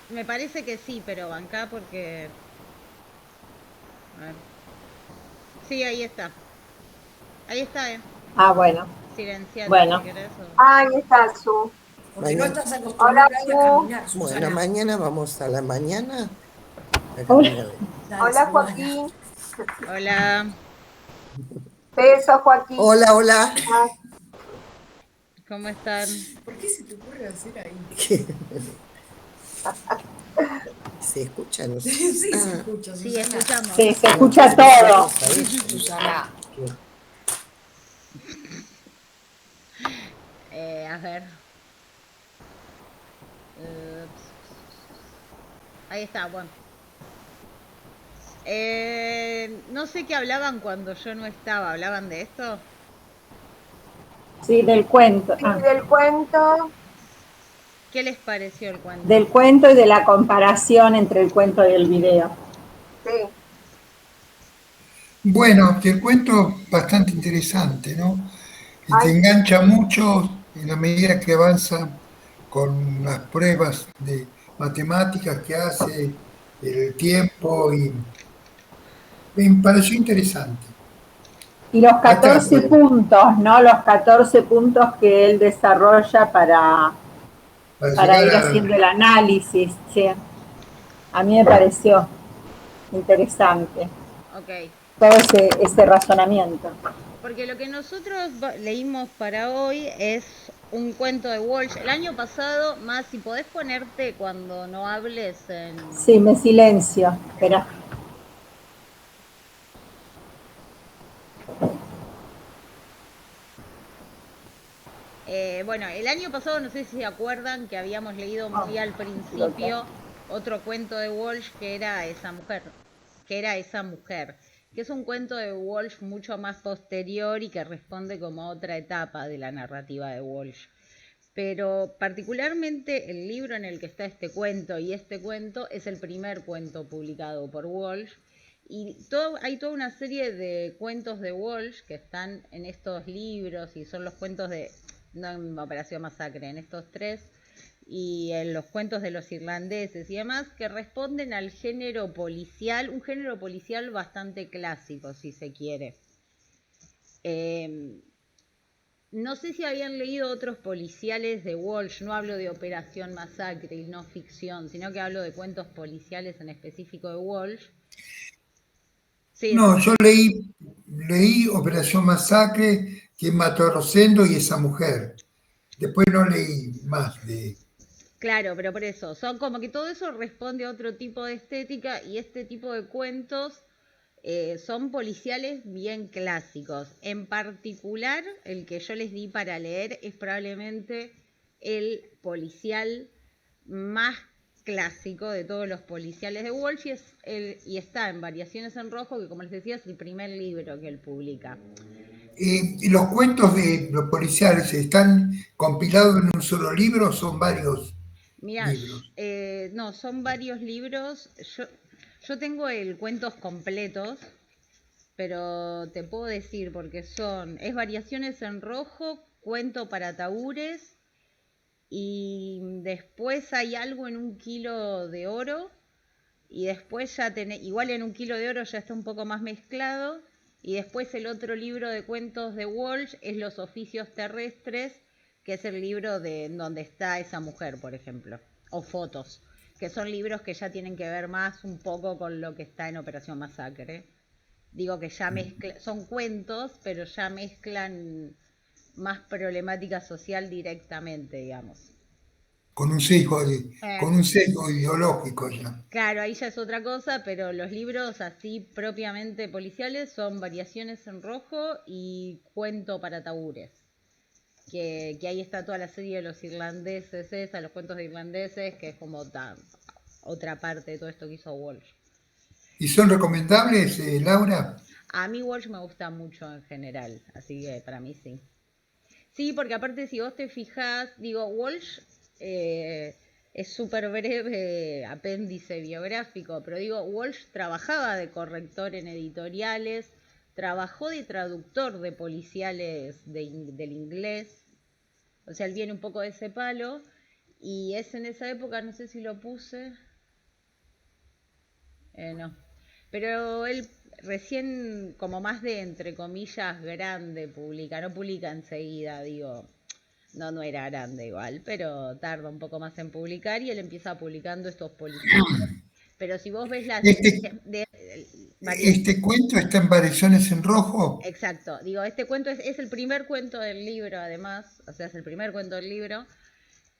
Me parece que sí, pero bancá porque... A ver. Sí, ahí está. Ahí está, Ah, bueno, Silenciate si bueno. querés o... Ah, ahí está Su. Porque no estás Hola, acostumbrada a Su. caminar, Bueno, Susana. mañana vamos a la mañana a Hola. caminar. Dale, Hola, saludala. Joaquín. Hola, Besos, Joaquín. Hola, hola. Ah, ¿cómo están? ¿Por qué se te ocurre hacer ahí? ¿Se escucha? No sé. Sí, se Ah, escucha, Sí, Susana. escuchamos. Sí, se no, escucha entonces todo. nosotros ahí. Susana. ¿Qué? A ver. Ups. Ahí está, bueno. No sé qué hablaban cuando yo no estaba. ¿Hablaban de esto? Sí, del cuento. sí, Ah, del cuento. ¿Qué les pareció el del cuento? cuento y de la comparación entre el cuento y el video. Sí. Bueno, te cuento bastante interesante, ¿no? Y te Ay, engancha mucho en la medida que avanza con las pruebas de matemáticas que hace, el tiempo, y me pareció interesante. Y los Ahí está la 14 prueba, puntos, ¿no? Los 14 puntos que él desarrolla para para llegar ir a... haciendo el análisis. Sí. A mí me pareció interesante Ok. todo ese razonamiento. Porque lo que nosotros leímos para hoy es un cuento de Walsh. El año pasado, más si podés ponerte cuando no hables en... Sí, me silencio. Espera. Bueno, el año pasado no sé si se acuerdan que habíamos leído muy al principio otro cuento de Walsh que era esa mujer, que es un cuento de Walsh mucho más posterior y que responde como a otra etapa de la narrativa de Walsh. Pero particularmente el libro en el que está este cuento es el primer cuento publicado por Walsh. Y hay toda una serie de cuentos de Walsh que están en estos libros y son los cuentos de, no en Operación Masacre, en estos tres, y en los cuentos de los irlandeses y demás, que responden al género policial, un género policial bastante clásico, si se quiere. Eh, no sé si habían leído otros policiales de Walsh, no hablo de Operación Masacre y no ficción, sino que hablo de cuentos policiales en específico de Walsh. Sí, No, yo leí Operación Masacre, Quién mató a Rosendo y esa mujer. Después no leí más de... claro, pero por eso, son como que todo eso responde a otro tipo de estética y este tipo de cuentos son policiales bien clásicos. En particular, el que yo les di para leer es probablemente el policial más clásico de todos los policiales de Walsh y está en Variaciones en Rojo, que como les decía es el primer libro que él publica. ¿Y los cuentos de los policiales están compilados en un solo libro o son varios Mira, libros? no, son varios libros. Yo tengo el cuentos completos, pero te puedo decir porque es Variaciones en Rojo, Cuento para Tahúres y después hay algo en un kilo de oro y después ya tenés, igual en un kilo de oro ya está un poco más mezclado y después el otro libro de cuentos de Walsh es Los Oficios Terrestres, que es el libro de donde está esa mujer, por ejemplo, o Fotos, que son libros que ya tienen que ver más un poco con lo que está en Operación Masacre. Digo que ya son cuentos, pero ya mezclan más problemática social directamente, digamos. Con un sesgo ideológico ya. Claro, ahí ya es otra cosa, pero los libros así propiamente policiales son Variaciones en Rojo y Cuento para Tahúres. Que ahí está toda la serie de los irlandeses, los cuentos de irlandeses, que es como otra parte de todo esto que hizo Walsh. ¿Y son recomendables, Laura? A mí Walsh me gusta mucho en general, así que para mí sí. Sí, porque aparte si vos te fijás, digo, Walsh eh, es súper breve apéndice biográfico, pero digo, Walsh trabajaba de corrector en editoriales, trabajó de traductor de policiales del inglés, o sea, él viene un poco de ese palo, Y es en esa época, no sé si lo puse. No. Pero él recién, como más de, entre comillas, grande, publica. No publica enseguida, digo. No era grande igual, pero tarda un poco más en publicar y él empieza publicando estos policiales. Pero si vos ves las... Este, este cuento está en Variaciones en Rojo. Exacto, digo, este cuento es el primer cuento del libro, además, o sea, es el primer cuento del libro.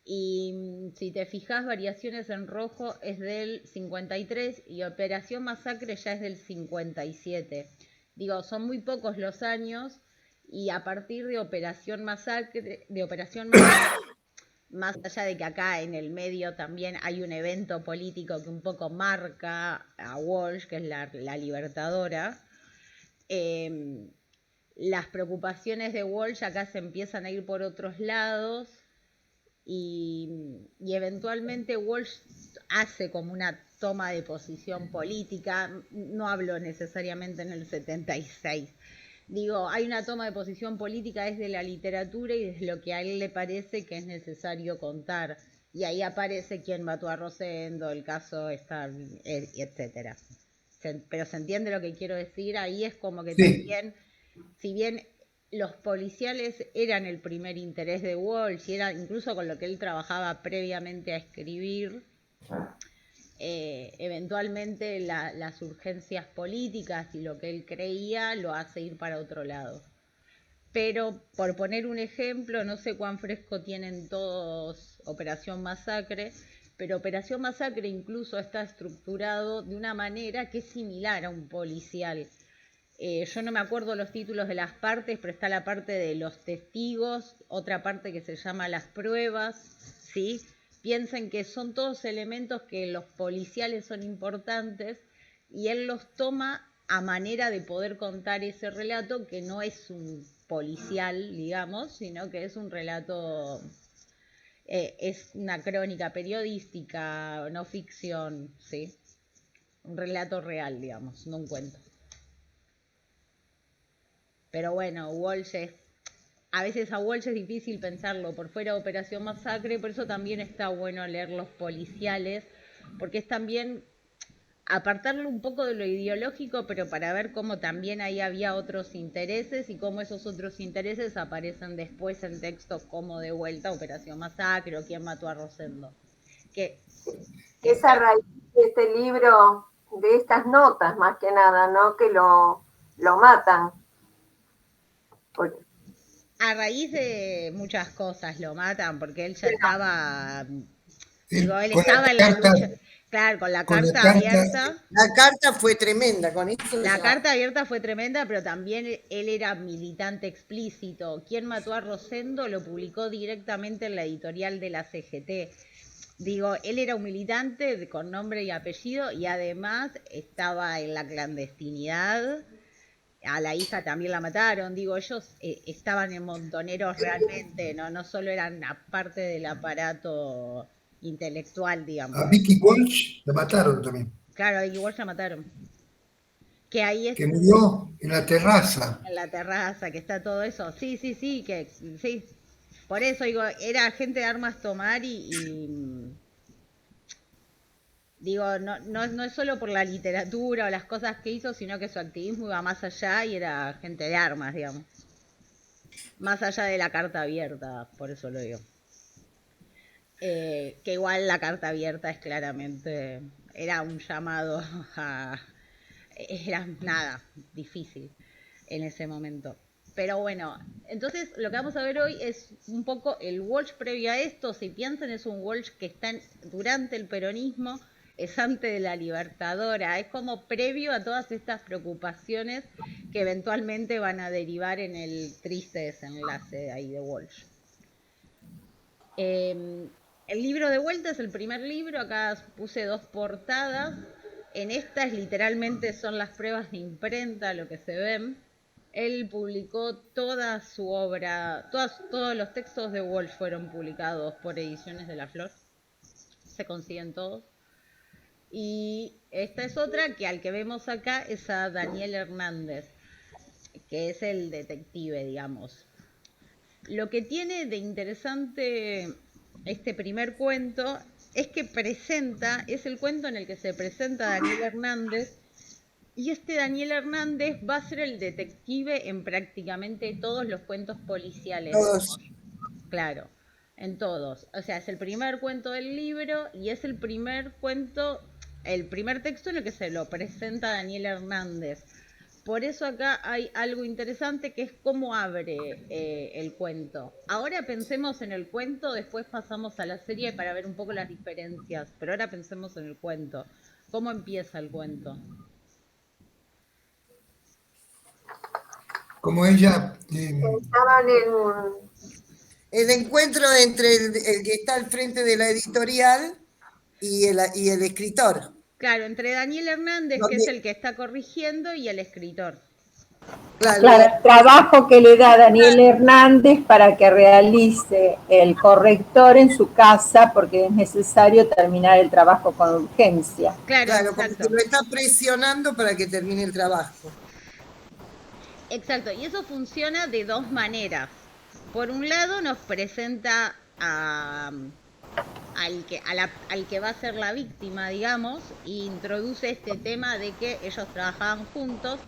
Y si te fijas, Variaciones en Rojo es del 53 y Operación Masacre ya es del 57. Digo, son muy pocos los años y a partir de Operación Masacre, más allá de que acá en el medio también hay un evento político que un poco marca a Walsh, que es la libertadora, las preocupaciones de Walsh acá se empiezan a ir por otros lados. Y eventualmente Walsh hace como una toma de posición política, no hablo necesariamente en el 76, digo, hay una toma de posición política desde la literatura y desde lo que a él le parece que es necesario contar, y ahí aparece quién mató a Rosendo, el caso está, etcétera. Pero se entiende lo que quiero decir, ahí es como que Sí. también, si bien los policiales eran el primer interés de Walsh y era incluso con lo que él trabajaba previamente a escribir, eventualmente las urgencias políticas y lo que él creía lo hace ir para otro lado. Pero por poner un ejemplo, no sé cuán fresco tienen todos Operación Masacre, pero Operación Masacre incluso está estructurado de una manera que es similar a un policial. Yo no me acuerdo los títulos de las partes, pero está la parte de los testigos, otra parte que se llama las pruebas, ¿sí? Piensen que son todos elementos que los policiales son importantes y él los toma a manera de poder contar ese relato que no es un policial, digamos, sino que es un relato, es una crónica periodística, no ficción, ¿sí? Un relato real, digamos, no un cuento. Pero bueno, a veces a Walsh es difícil pensarlo por fuera de Operación Masacre, por eso también está bueno leer los policiales, porque es también apartarlo un poco de lo ideológico, pero para ver cómo también ahí había otros intereses y cómo esos otros intereses aparecen después en textos como de vuelta Operación Masacre o quién mató a Rosendo. Es a raíz de este libro, de estas notas más que nada, ¿no? Que lo matan. A raíz de muchas cosas lo matan, porque él ya estaba, digo, él estaba en la lucha, claro, con la carta abierta. La carta fue tremenda, con eso. La carta abierta fue tremenda, pero también él era militante explícito. Quien mató a Rosendo lo publicó directamente en la editorial de la CGT. Digo, él era un militante con nombre y apellido y además estaba en la clandestinidad. A la hija también la mataron. Digo, ellos estaban en Montoneros realmente, no solo eran parte del aparato intelectual, digamos. A Vicky Walsh la mataron también. Claro, a Vicky Walsh la mataron. Que ahí que murió en la terraza. En la terraza, que está todo eso. Sí, sí. Por eso digo, era gente de armas tomar y digo, no es solo por la literatura o las cosas que hizo, sino que su activismo iba más allá y era gente de armas, digamos. Más allá de la carta abierta, por eso lo digo. Que igual la carta abierta es claramente, era un llamado a... Era nada, difícil en ese momento. Pero bueno, entonces lo que vamos a ver hoy es un poco el Walsh previo a esto. Si piensan, es un Walsh que está durante el peronismo, es antes de la Libertadora, es como previo a todas estas preocupaciones que eventualmente van a derivar en el triste desenlace de ahí de Walsh. El libro de vuelta es el primer libro, acá puse 2 portadas. En estas literalmente son las pruebas de imprenta, lo que se ven. Él publicó toda su obra, todos los textos de Walsh fueron publicados por Ediciones de la Flor. Se consiguen todos. Y esta es otra que al que vemos acá es a Daniel Hernández, que es el detective, digamos. Lo que tiene de interesante este primer cuento es que es el cuento en el que se presenta Daniel Hernández, y este Daniel Hernández va a ser el detective en prácticamente todos los cuentos policiales de Todos. Walsh. Claro, en todos. O sea, es el primer cuento del libro y es el primer texto en el que se lo presenta Daniel Hernández. Por eso acá hay algo interesante que es cómo abre el cuento. Ahora pensemos en el cuento, después pasamos a la serie para ver un poco las diferencias, pero ahora pensemos en el cuento. ¿Cómo empieza el cuento? Como ella, Estaban en... El encuentro entre el que está al frente de la editorial y el escritor. Claro, entre Daniel Hernández, que es el que está corrigiendo, y el escritor. Claro, el trabajo que le da Daniel Hernández para que realice el corrector en su casa porque es necesario terminar el trabajo con urgencia. Claro, como que lo está presionando para que termine el trabajo. Exacto, y eso funciona de dos maneras. Por un lado nos presenta al que va a ser la víctima, digamos, e introduce este tema de que ellos trabajaban juntos,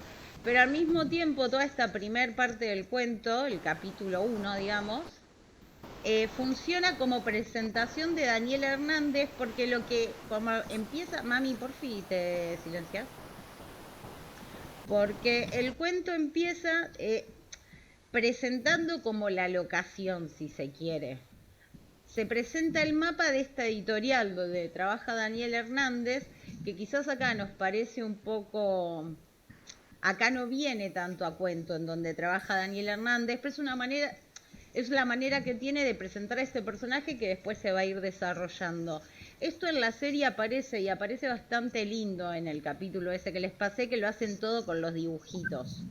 pero al mismo tiempo toda esta primer parte del cuento, el capítulo 1, digamos, funciona como presentación de Daniel Hernández, porque como empieza, mami, por fin te silencias, porque el cuento empieza presentando como la locación, si se quiere. Se presenta el mapa de esta editorial donde trabaja Daniel Hernández, que quizás acá nos parece un poco... Acá no viene tanto a cuento en donde trabaja Daniel Hernández, pero es la manera que tiene de presentar a este personaje que después se va a ir desarrollando. Esto en la serie aparece, y aparece bastante lindo en el capítulo ese que les pasé, que lo hacen todo con los dibujitos.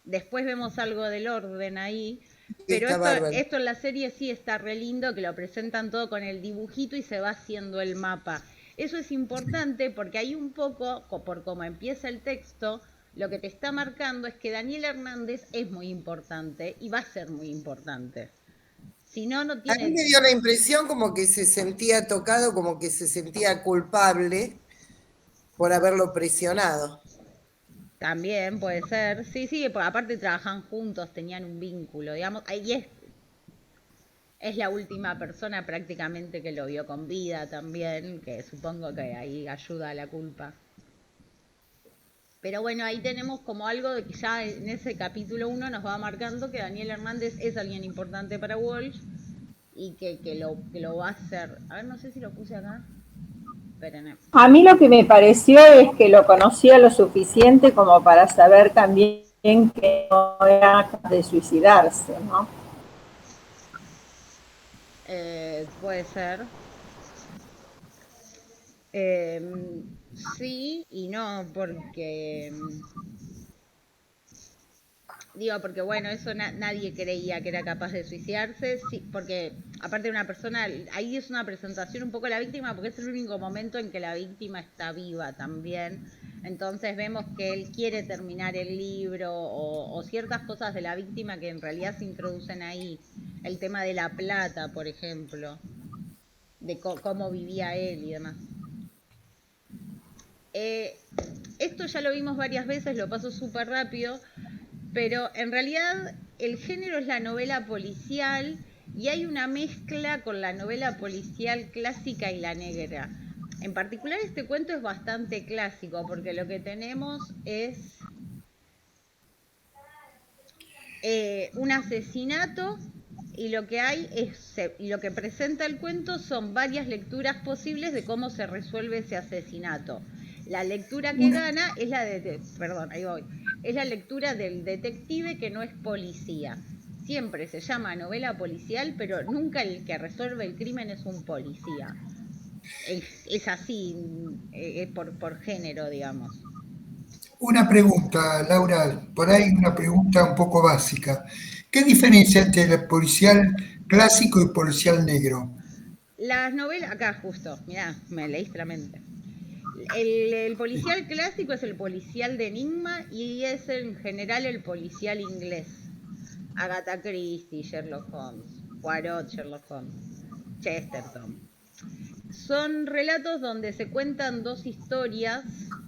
Después vemos algo del orden ahí, pero esto en la serie sí está re lindo, que lo presentan todo con el dibujito y se va haciendo el mapa. Eso es importante porque hay un poco, por cómo empieza el texto, lo que te está marcando es que Daniel Hernández es muy importante y va a ser muy importante. Si no, no tiene... A mí me dio la impresión como que se sentía tocado, como que se sentía culpable por haberlo presionado. También puede ser, sí, porque aparte trabajan juntos, tenían un vínculo, digamos, ahí es la última persona prácticamente que lo vio con vida también, que supongo que ahí ayuda a la culpa. Pero bueno, ahí tenemos como algo de que ya en ese capítulo 1 nos va marcando que Daniel Hernández es alguien importante para Walsh y que lo va a hacer. A ver, no sé si lo puse acá. Espérenme. A mí lo que me pareció es que lo conocía lo suficiente como para saber también que no era capaz de suicidarse, ¿no? Puede ser. Sí y no, porque... porque bueno, eso nadie creía que era capaz de suicidarse, sí, porque aparte de una persona, ahí es una presentación un poco de la víctima, porque es el único momento en que la víctima está viva también. Entonces vemos que él quiere terminar el libro o ciertas cosas de la víctima que en realidad se introducen ahí. El tema de la plata, por ejemplo, de cómo vivía él y demás. Esto ya lo vimos varias veces, lo paso súper rápido, pero en realidad el género es la novela policial y hay una mezcla con la novela policial clásica y la negra. En particular este cuento es bastante clásico porque lo que tenemos es un asesinato y lo que hay y lo que presenta el cuento son varias lecturas posibles de cómo se resuelve ese asesinato. La lectura que gana es es la lectura del detective que no es policía. Siempre se llama novela policial, pero nunca el que resuelve el crimen es un policía. Es así, por género, digamos. una pregunta, Laura, por ahí una pregunta un poco básica. ¿Qué diferencia entre el policial clásico y policial negro? Las novelas, acá justo, mirá, me leíste la mente. El policial clásico es el policial de enigma y es en general el policial inglés. Agatha Christie, Sherlock Holmes, Poirot, Sherlock Holmes. Chesterton. Son relatos donde se cuentan dos historias,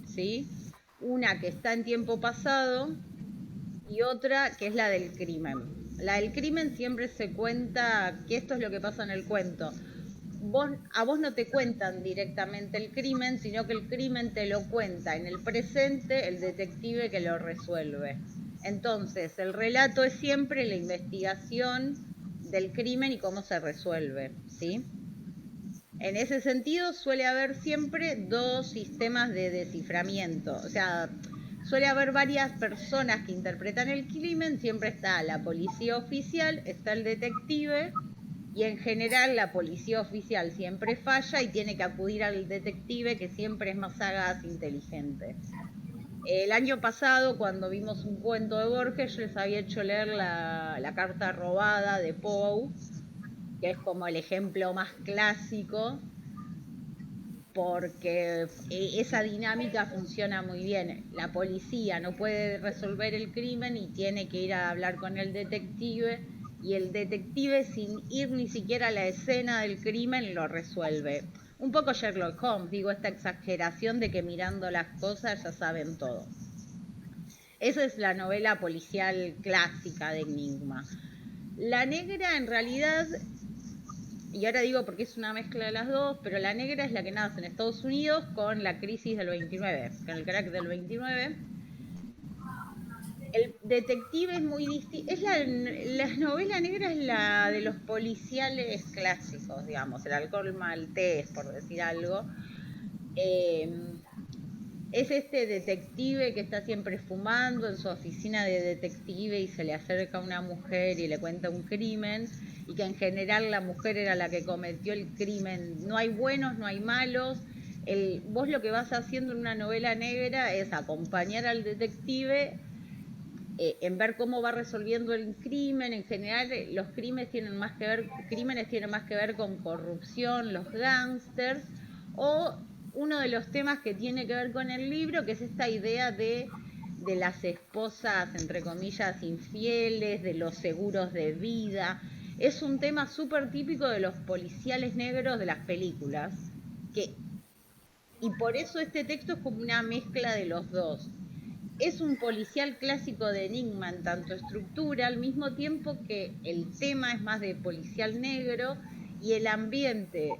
¿sí? Una que está en tiempo pasado y otra que es la del crimen. La del crimen siempre se cuenta que esto es lo que pasa en el cuento. A vos no te cuentan directamente el crimen, sino que el crimen te lo cuenta en el presente el detective que lo resuelve. Entonces, el relato es siempre la investigación del crimen y cómo se resuelve, ¿sí? En ese sentido suele haber siempre dos sistemas de desciframiento, o sea, suele haber varias personas que interpretan el crimen, siempre está la policía oficial, está el detective y en general la policía oficial siempre falla y tiene que acudir al detective que siempre es más sagaz, inteligente. El año pasado, cuando vimos un cuento de Borges, yo les había hecho leer la carta robada de Poe, que es como el ejemplo más clásico, porque esa dinámica funciona muy bien. La policía no puede resolver el crimen y tiene que ir a hablar con el detective, y el detective, sin ir ni siquiera a la escena del crimen, lo resuelve. Un poco Sherlock Holmes, digo, esta exageración de que mirando las cosas ya saben todo. Esa es la novela policial clásica de Enigma. La negra, en realidad, y ahora digo porque es una mezcla de las dos, pero la negra es la que nace en Estados Unidos con la crisis del 29, con el crack del 29. El detective es muy distinto. La novela negra es la de los policiales clásicos, digamos, el alcohol maltés, por decir algo. Es este detective que está siempre fumando en su oficina de detective y se le acerca una mujer y le cuenta un crimen, y que en general la mujer era la que cometió el crimen. No hay buenos, no hay malos. Vos lo que vas haciendo en una novela negra es acompañar al detective en ver cómo va resolviendo el crimen. En general, los crímenes tienen más que ver con corrupción, los gángsters, o uno de los temas que tiene que ver con el libro, que es esta idea de las esposas, entre comillas, infieles, de los seguros de vida. Es un tema súper típico de los policiales negros de las películas, y por eso este texto es como una mezcla de los dos. Es un policial clásico de Enigma en tanto estructura, al mismo tiempo que el tema es más de policial negro, y el ambiente,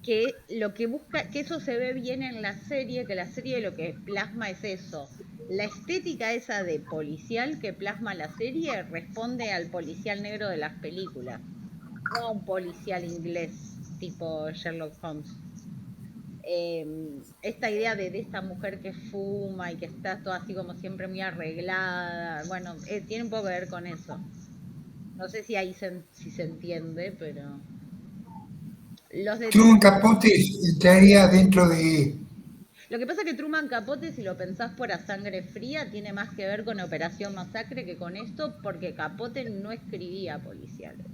que lo que busca, que eso se ve bien en la serie, que la serie lo que plasma es eso. La estética esa de policial que plasma la serie responde al policial negro de las películas, no a un policial inglés tipo Sherlock Holmes. Esta idea de esta mujer que fuma y que está toda así como siempre muy arreglada, bueno, tiene un poco que ver con eso. No sé si ahí si se entiende, pero los Truman detectives... Capote estaría dentro de... Lo que pasa es que Truman Capote, si lo pensás por A Sangre Fría, tiene más que ver con Operación Masacre que con esto, porque Capote no escribía policiales.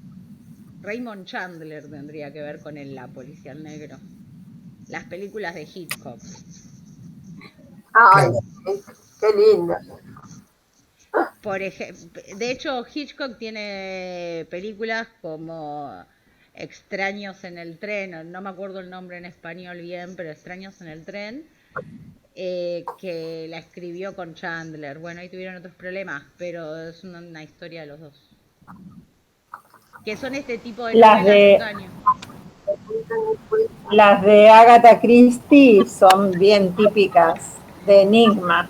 Raymond Chandler tendría que ver con la policial negro. Las películas de Hitchcock. Ay, Claro. qué lindo. Por ejemplo, de hecho, Hitchcock tiene películas como Extraños en el tren, no me acuerdo el nombre en español bien, pero Extraños en el tren, que la escribió con Chandler. Bueno, ahí tuvieron otros problemas, pero es una historia de los dos. Que son este tipo de Las novelas de de, engaño. las de Agatha Christie son bien típicas de Enigma.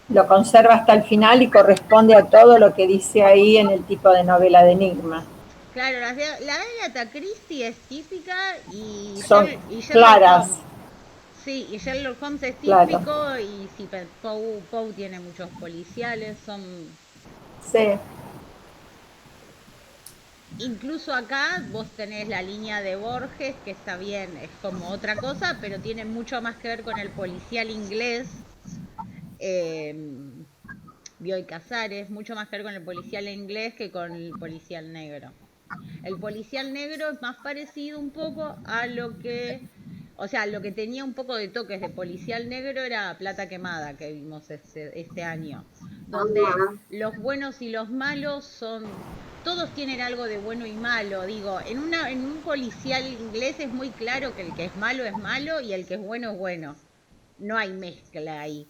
Lo conserva hasta el final y corresponde a todo lo que dice ahí en el tipo de novela de Enigma. Claro, la de Agatha Christie es típica, Son y Sherlock claras, Holmes. Sí, y Sherlock Holmes es claro. típico, y sí, Poe tiene muchos policiales, son... Sí, Incluso acá vos tenés la línea de Borges, que está bien, es como otra cosa, pero tiene mucho más que ver con el policial inglés. Bioy Casares, mucho más que ver con el policial inglés que con el policial negro. El policial negro es más parecido un poco a lo que... O sea, lo que tenía un poco de toques de policial negro era Plata Quemada, que vimos este año, donde los buenos y los malos son... todos tienen algo de bueno y malo. Digo, en un policial inglés es muy claro que el que es malo y el que es bueno. No hay mezcla ahí.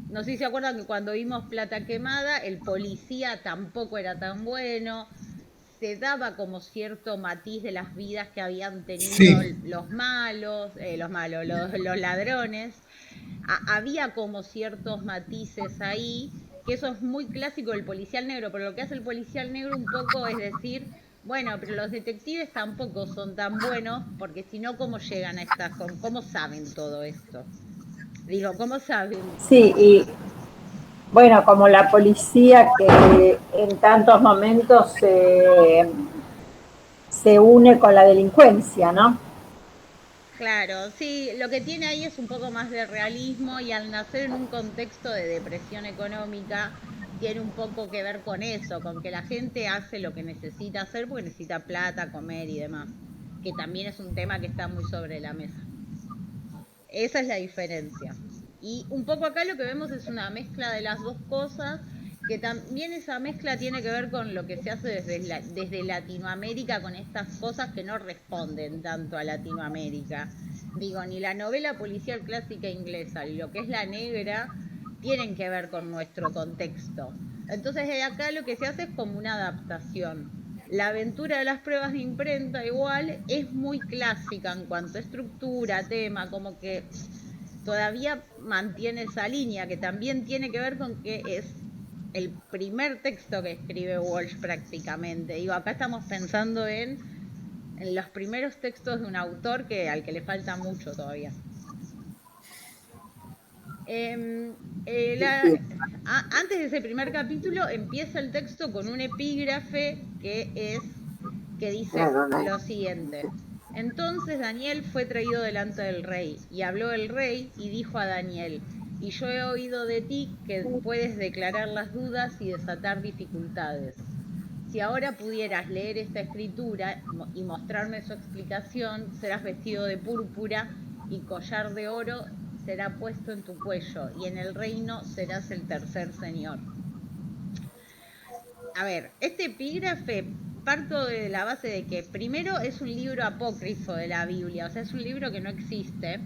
No sé si se acuerdan que cuando vimos Plata Quemada, el policía tampoco era tan bueno. Se daba como cierto matiz de las vidas que habían tenido Sí, los ladrones. Había como ciertos matices ahí, que eso es muy clásico del policial negro, pero lo que hace el policial negro un poco es decir, bueno, pero los detectives tampoco son tan buenos, porque si no, ¿cómo llegan a cómo saben todo esto? Digo, ¿cómo saben? Sí, y bueno, como la policía que en tantos momentos se une con la delincuencia, ¿no? Claro, sí, lo que tiene ahí es un poco más de realismo y al nacer en un contexto de depresión económica, tiene un poco que ver con eso, con que la gente hace lo que necesita hacer porque necesita plata, comer y demás, que también es un tema que está muy sobre la mesa. Esa es la diferencia. Y un poco acá lo que vemos es una mezcla de las dos cosas, que también esa mezcla tiene que ver con lo que se hace desde Latinoamérica con estas cosas que no responden tanto a Latinoamérica. Digo, ni la novela policial clásica inglesa, ni lo que es la negra, tienen que ver con nuestro contexto. Entonces de acá lo que se hace es como una adaptación. La aventura de las pruebas de imprenta igual es muy clásica en cuanto a estructura, tema, como que todavía mantiene esa línea, que también tiene que ver con que es el primer texto que escribe Walsh prácticamente. Digo, acá estamos pensando en los primeros textos de un autor al que le falta mucho todavía. Antes de ese primer capítulo empieza el texto con un epígrafe que dice lo siguiente. Entonces Daniel fue traído delante del rey, y habló el rey y dijo a Daniel, y yo he oído de ti que puedes declarar las dudas y desatar dificultades. Si ahora pudieras leer esta escritura y mostrarme su explicación, serás vestido de púrpura y collar de oro será puesto en tu cuello, y en el reino serás el tercer señor. A ver, este epígrafe parto de la base de que primero es un libro apócrifo de la Biblia, o sea, es un libro que no existe,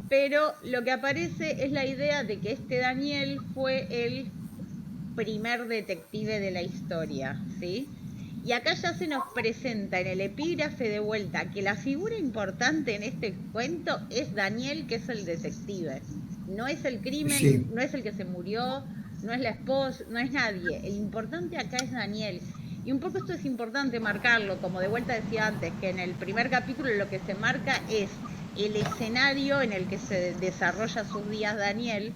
pero lo que aparece es la idea de que este Daniel fue el primer detective de la historia, ¿sí? Y acá ya se nos presenta en el epígrafe de vuelta que la figura importante en este cuento es Daniel, que es el detective. No es el crimen, sí. no es el que se murió, no es la esposa, no es nadie. El importante acá es Daniel. Y un poco esto es importante marcarlo, como de vuelta decía antes, que en el primer capítulo lo que se marca es el escenario en el que se desarrolla sus días Daniel,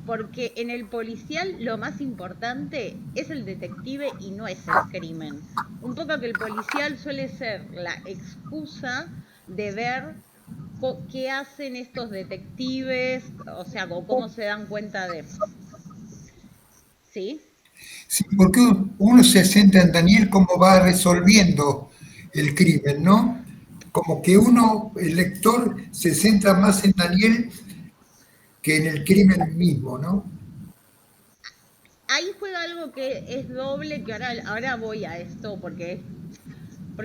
porque en el policial lo más importante es el detective y no es el crimen. Un poco que el policial suele ser la excusa de ver qué hacen estos detectives, o sea, cómo se dan cuenta de... ¿Sí? Sí, porque uno se centra en Daniel cómo va resolviendo el crimen, ¿no? Como que uno, el lector, se centra más en Daniel que en el crimen mismo, ¿no? Ahí juega algo que es doble, que ahora voy a esto, porque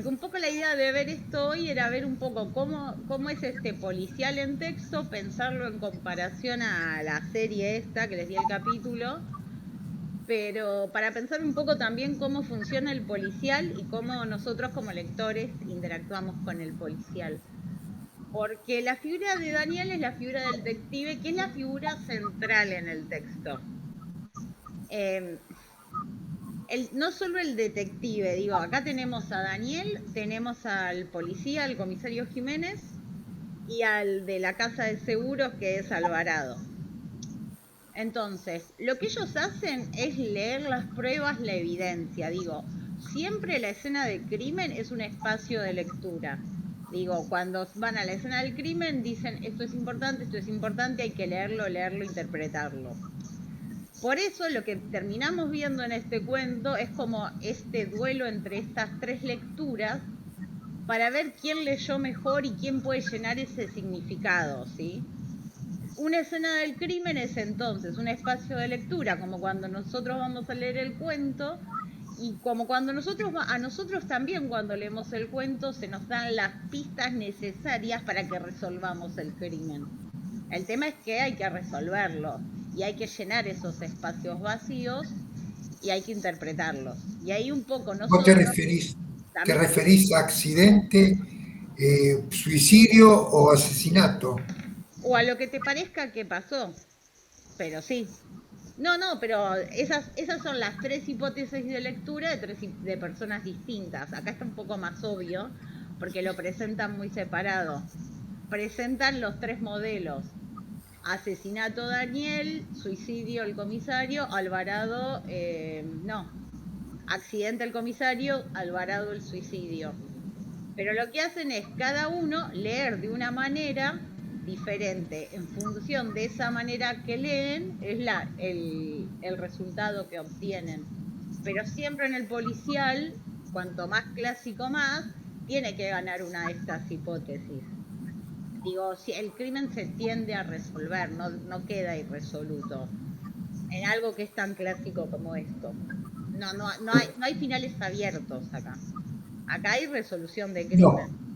un poco la idea de ver esto hoy era ver un poco cómo es este policial en texto, pensarlo en comparación a la serie esta que les di el capítulo, pero para pensar un poco también cómo funciona el policial y cómo nosotros como lectores interactuamos con el policial. Porque la figura de Daniel es la figura del detective, que es la figura central en el texto. No solo el detective, digo, acá tenemos a Daniel, tenemos al policía, al comisario Jiménez, y al de la casa de seguros, que es Alvarado. Entonces, lo que ellos hacen es leer las pruebas, la evidencia. Digo, siempre la escena del crimen es un espacio de lectura. Digo, cuando van a la escena del crimen dicen esto es importante, hay que leerlo, interpretarlo. Por eso lo que terminamos viendo en este cuento es como este duelo entre estas tres lecturas para ver quién leyó mejor y quién puede llenar ese significado, ¿sí? Una escena del crimen es entonces un espacio de lectura, como cuando nosotros vamos a leer el cuento, Y como cuando a nosotros también cuando leemos el cuento se nos dan las pistas necesarias para que resolvamos el crimen. El tema es que hay que resolverlo y hay que llenar esos espacios vacíos y hay que interpretarlos. Y ahí un poco ¿Vos nosotros te también, referís a accidente, suicidio o asesinato? o a lo que te parezca que pasó, pero sí. No, pero esas son las tres hipótesis de lectura de personas distintas. Acá está un poco más obvio porque lo presentan muy separado. Presentan los tres modelos. Asesinato Daniel, suicidio el comisario, Alvarado, no. Accidente el comisario, Alvarado el suicidio. Pero lo que hacen es cada uno leer de una manera diferente. En función de esa manera que leen, es el resultado que obtienen. Pero siempre en el policial, cuanto más clásico más, tiene que ganar una de estas hipótesis. Digo, si el crimen se tiende a resolver, no queda irresoluto. En algo que es tan clásico como esto. No hay finales abiertos acá. Acá hay resolución de crimen. No.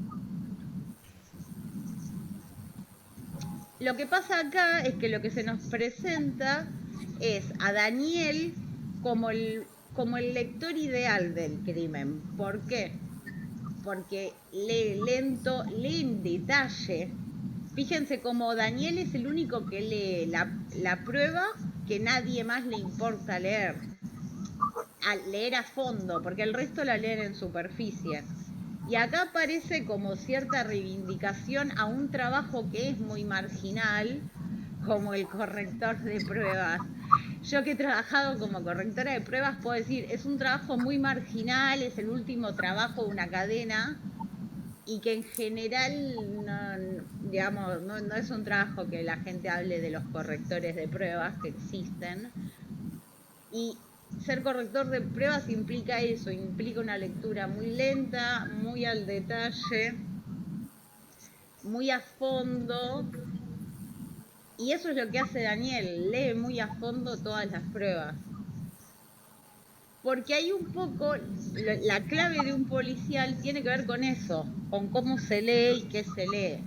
Lo que pasa acá es que lo que se nos presenta es a Daniel como el lector ideal del crimen. ¿Por qué? Porque lee lento, lee en detalle. Fíjense como Daniel es el único que lee la prueba que nadie más le importa leer. Leer a fondo, porque el resto la leen en superficie. Y acá aparece como cierta reivindicación a un trabajo que es muy marginal, como el corrector de pruebas. Yo que he trabajado como correctora de pruebas puedo decir, es un trabajo muy marginal, es el último trabajo de una cadena y que en general no es un trabajo que la gente hable de los correctores de pruebas que existen. Y ser corrector de pruebas implica eso, implica una lectura muy lenta, muy al detalle, muy a fondo. Y eso es lo que hace Daniel, lee muy a fondo todas las pruebas. Porque hay un poco, la clave de un policial tiene que ver con eso, con cómo se lee y qué se lee.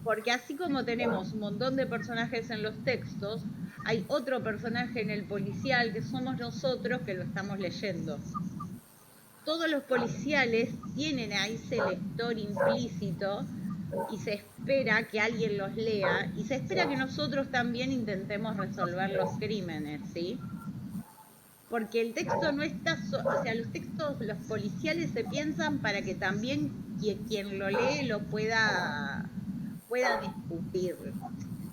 Porque así como tenemos un montón de personajes en los textos, hay otro personaje en el policial que somos nosotros que lo estamos leyendo. Todos los policiales tienen a ese lector implícito y se espera que alguien los lea y se espera que nosotros también intentemos resolver los crímenes, ¿sí? Porque el texto no está, o sea, los textos, los policiales se piensan para que también quien lo lee lo pueda discutir.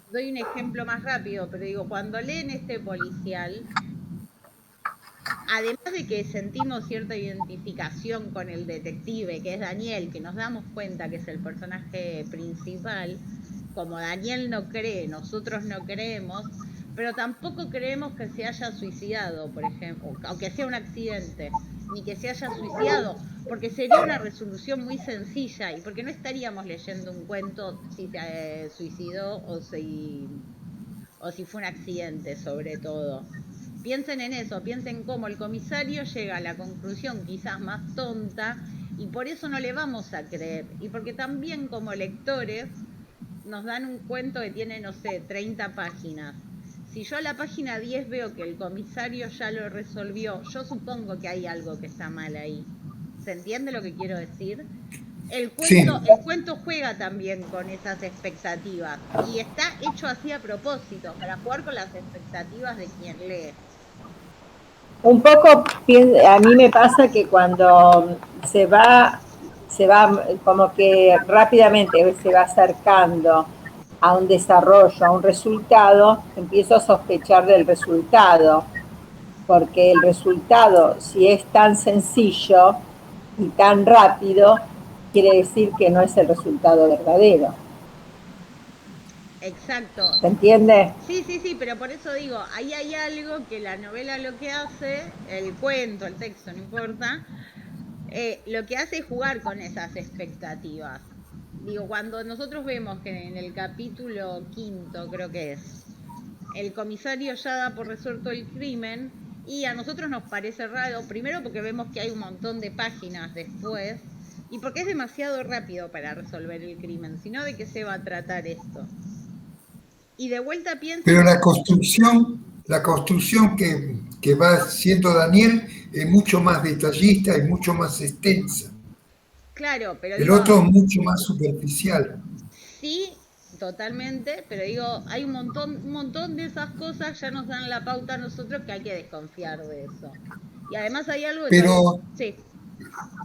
Doy un ejemplo más rápido, pero digo, cuando leen este policial, además de que sentimos cierta identificación con el detective, que es Daniel, que nos damos cuenta que es el personaje principal, como Daniel no cree, nosotros no creemos, pero tampoco creemos que se haya suicidado, por ejemplo, aunque sea un accidente, ni que se haya suicidado, porque sería una resolución muy sencilla y porque no estaríamos leyendo un cuento si se suicidó o si fue un accidente, sobre todo. Piensen en eso, piensen cómo el comisario llega a la conclusión quizás más tonta y por eso no le vamos a creer. Y porque también como lectores nos dan un cuento que tiene, no sé, 30 páginas. Si yo a la página 10 veo que el comisario ya lo resolvió, yo supongo que hay algo que está mal ahí. ¿Se entiende lo que quiero decir? El cuento juega también con esas expectativas y está hecho así a propósito, para jugar con las expectativas de quien lee. Un poco, a mí me pasa que cuando se va como que rápidamente se va acercando a un desarrollo, a un resultado, empiezo a sospechar del resultado, porque el resultado, si es tan sencillo y tan rápido, quiere decir que no es el resultado verdadero. Exacto. ¿Se entiende? Sí, pero por eso digo, ahí hay algo que la novela lo que hace, el cuento, el texto, no importa, lo que hace es jugar con esas expectativas. Digo, cuando nosotros vemos que en el capítulo 5, creo que es, el comisario ya da por resuelto el crimen, Y a nosotros nos parece raro, primero porque vemos que hay un montón de páginas después, y porque es demasiado rápido para resolver el crimen, sino de qué se va a tratar esto. Y de vuelta pienso... Pero la construcción que va haciendo Daniel es mucho más detallista, es mucho más extensa. Claro, pero El digo, otro es mucho más superficial. sí, totalmente, pero digo, hay un montón de esas cosas ya nos dan la pauta a nosotros que hay que desconfiar de eso. Y además hay algo que Pero, sí,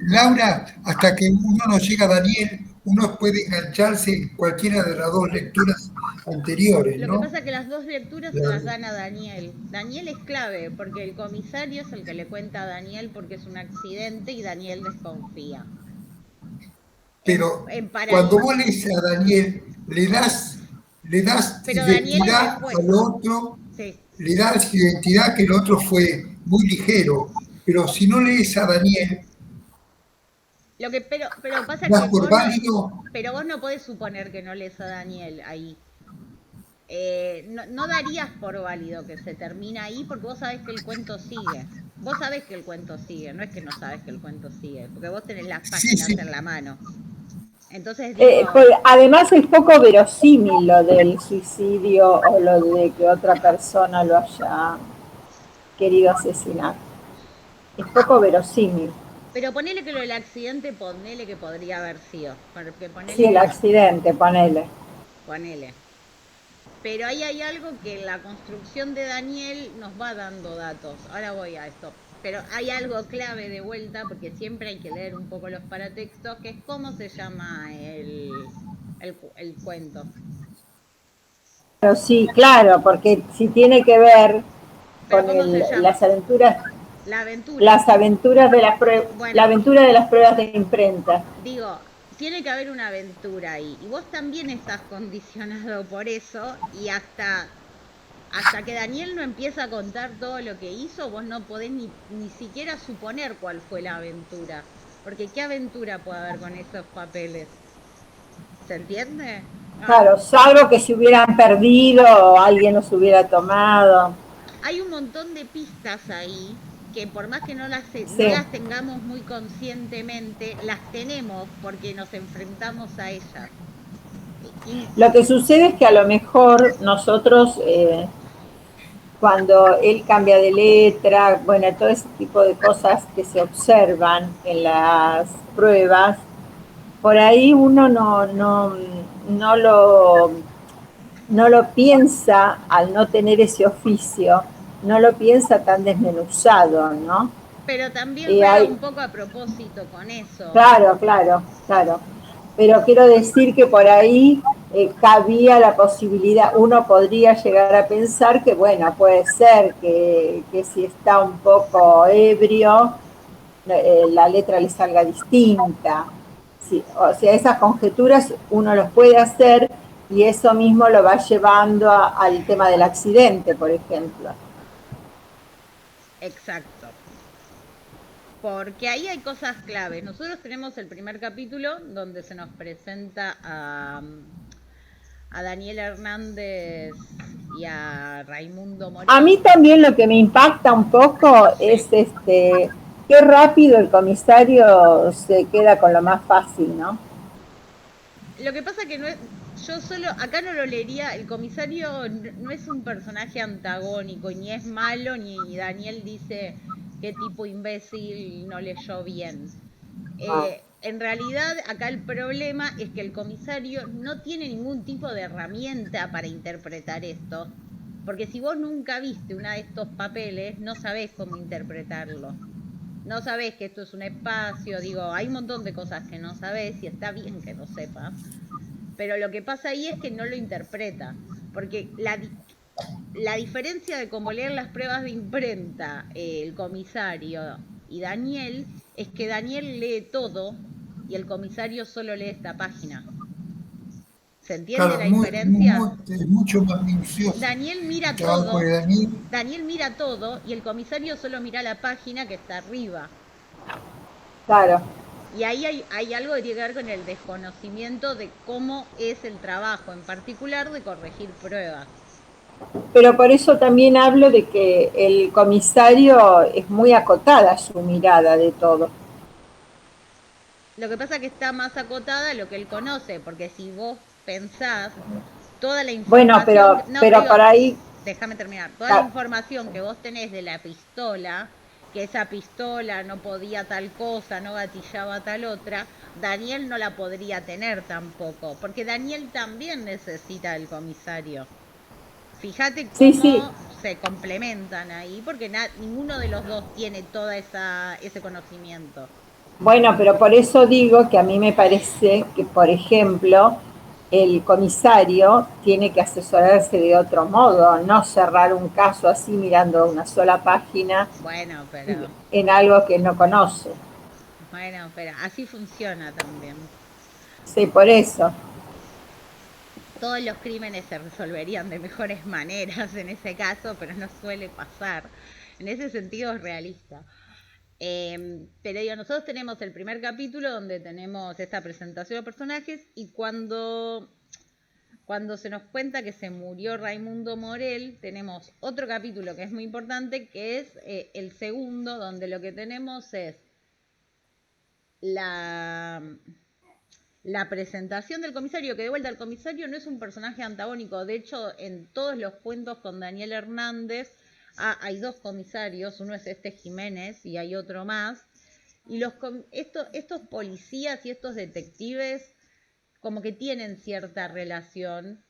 Laura, hasta que uno no llega a Daniel, uno puede engancharse en cualquiera de las dos lecturas anteriores, lo que ¿no? pasa es que las dos lecturas se las dan a Daniel. Daniel es clave, porque el comisario es el que le cuenta a Daniel porque es un accidente y Daniel desconfía. Pero En cuando paralelo. vos lees a Daniel, le das Pero Daniel es identidad después. al otro, Sí. le das identidad que el otro fue muy ligero. Pero si no lees a Daniel, Pero pasa das que por válido. pero vos no podés suponer que no lees a Daniel ahí. No darías por válido que se termina ahí porque vos sabés que el cuento sigue. Vos sabés que el cuento sigue, no es que no sabes que el cuento sigue, porque vos tenés las Sí, páginas sí. en la mano. Entonces digo, Pues, además es poco verosímil lo del suicidio o lo de que otra persona lo haya querido asesinar. Es poco verosímil. pero ponele que lo del accidente, ponele que podría haber sido. Porque Sí, el accidente, ponele. Ponele. Pero ahí hay algo que en la construcción de Daniel nos va dando datos. Ahora voy a esto. Pero hay algo clave de vuelta, porque siempre hay que leer un poco los paratextos, que es cómo se llama el cuento. Pero sí, claro, porque si tiene que ver ¿Pero con cómo se llama? las aventuras de Bueno, la aventura de las pruebas de imprenta. digo, tiene que haber una aventura ahí. Y vos también estás condicionado por eso. Y hasta que Daniel no empieza a contar todo lo que hizo, vos no podés ni siquiera suponer cuál fue la aventura. Porque ¿qué aventura puede haber con esos papeles? ¿Se entiende? Claro, salvo que se hubieran perdido o alguien los hubiera tomado. Hay un montón de pistas ahí que por más que no las tengamos muy conscientemente, las tenemos porque nos enfrentamos a ellas. Lo que sucede es que a lo mejor nosotros, cuando él cambia de letra, bueno, todo ese tipo de cosas que se observan en las pruebas, por ahí uno no lo piensa, al no tener ese oficio, no lo piensa tan desmenuzado, ¿no? Pero también juega un poco a propósito con eso. Claro. Pero quiero decir que por ahí cabía la posibilidad, uno podría llegar a pensar que, bueno, puede ser que si está un poco ebrio, la letra le salga distinta. Sí, o sea, esas conjeturas uno los puede hacer y eso mismo lo va llevando al tema del accidente, por ejemplo. Exacto. Porque ahí hay cosas claves. Nosotros tenemos el primer capítulo donde se nos presenta a Daniel Hernández y a Raimundo Moreno. A mí también lo que me impacta un poco es qué rápido el comisario se queda con lo más fácil, ¿no? Lo que pasa que no es, yo solo, acá no lo leería, el comisario no es un personaje antagónico, ni es malo, ni Daniel dice qué tipo imbécil no leyó bien. En realidad, acá el problema es que el comisario no tiene ningún tipo de herramienta para interpretar esto. Porque si vos nunca viste uno de estos papeles, no sabés cómo interpretarlo. No sabés que esto es un espacio, digo, hay un montón de cosas que no sabés y está bien que no sepas. Pero lo que pasa ahí es que no lo interpreta. Porque la diferencia de cómo leer las pruebas de imprenta el comisario y Daniel es que Daniel lee todo y el comisario solo lee esta página. ¿Se entiende la diferencia? Es mucho más minucioso. Daniel mira todo. Daniel mira todo y el comisario solo mira la página que está arriba. Claro. Y ahí hay algo que tiene que ver con el desconocimiento de cómo es el trabajo, en particular de corregir pruebas. Pero por eso también hablo de que el comisario es muy acotada su mirada de todo. Lo que pasa es que está más acotada a lo que él conoce, porque si vos pensás toda la Bueno, información, no, pero digo, por ahí, déjame terminar, toda la información que vos tenés de la pistola, que esa pistola no podía tal cosa, no gatillaba tal otra, Daniel no la podría tener tampoco, porque Daniel también necesita del comisario. Fíjate sí, sí. cómo se complementan ahí, porque ninguno de los dos tiene toda ese conocimiento. Bueno, pero por eso digo que a mí me parece que, por ejemplo, el comisario tiene que asesorarse de otro modo, no cerrar un caso así mirando una sola página Bueno, pero en algo que no conoce. así funciona también. Sí, por eso. Todos los crímenes se resolverían de mejores maneras en ese caso, pero no suele pasar. En ese sentido es realista. Pero digo, nosotros tenemos el primer capítulo donde tenemos esta presentación de personajes y cuando se nos cuenta que se murió Raimundo Morel, tenemos otro capítulo que es muy importante, que es el segundo, donde lo que tenemos es la presentación del comisario, que de vuelta el comisario no es un personaje antagónico. De hecho, en todos los cuentos con Daniel Hernández hay dos comisarios, uno es este Jiménez y hay otro más. Y estos policías y estos detectives como que tienen cierta relación.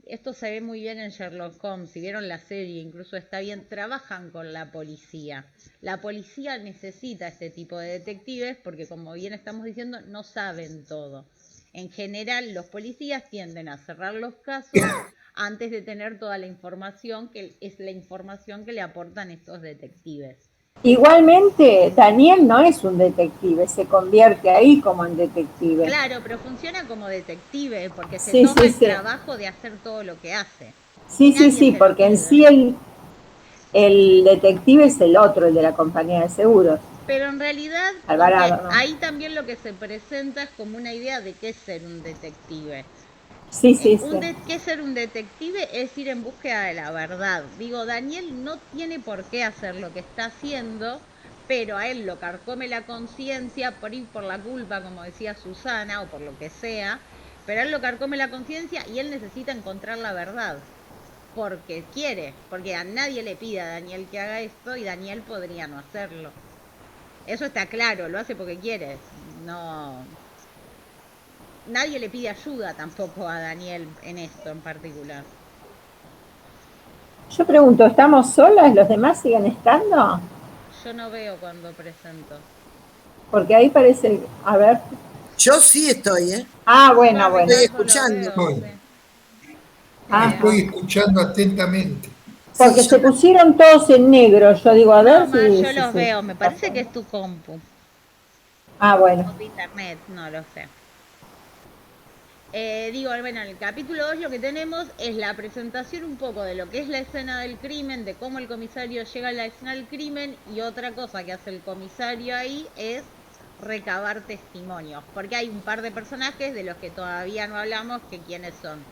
Esto se ve muy bien en Sherlock Holmes, si vieron la serie, incluso está bien, trabajan con la policía. La policía necesita este tipo de detectives porque, como bien estamos diciendo, no saben todo. En general, los policías tienden a cerrar los casos antes de tener toda la información, que es la información que le aportan estos detectives. Igualmente, Daniel no es un detective, se convierte ahí como en detective. Claro, pero funciona como detective porque se Sí, toma sí, el sí. trabajo de hacer todo lo que hace. Sí, Y sí, nadie sí, se lo porque en pide. sí el detective es el otro, el de la compañía de seguros, Pero en realidad, porque Alvarado, ¿no? ahí también lo que se presenta es como una idea de qué es ser un detective. Sí, sí, sí. ¿Qué es ser un detective? Es ir en búsqueda de la verdad. Digo, Daniel no tiene por qué hacer lo que está haciendo, pero a él lo carcome la conciencia por ir por la culpa, como decía Susana, o por lo que sea, pero a él lo carcome la conciencia y él necesita encontrar la verdad. Porque quiere, porque a nadie le pide a Daniel que haga esto y Daniel podría no hacerlo. Eso está claro, lo hace porque quiere. No. Nadie le pide ayuda tampoco a Daniel en esto en particular. Yo pregunto, ¿estamos solas? ¿Los demás siguen estando? Yo no veo cuando presento. Porque ahí parece, a ver. Yo sí estoy, ¿eh? Ah, Yo a bueno, bueno. Estoy Ricardo lo escuchando. veo, Estoy, sí. Ajá. estoy escuchando atentamente. Sí, Porque yo se pusieron todos en negro. Yo digo, a No, ver más si, yo si los se veo. Me parece pasó. que es tu compu. Ah, bueno. O tu internet, no lo sé. Digo, bueno, en el capítulo 2 lo que tenemos es la presentación un poco de lo que es la escena del crimen, de cómo el comisario llega a la escena del crimen, y otra cosa que hace el comisario ahí es recabar testimonios, porque hay un par de personajes de los que todavía no hablamos, que quiénes son.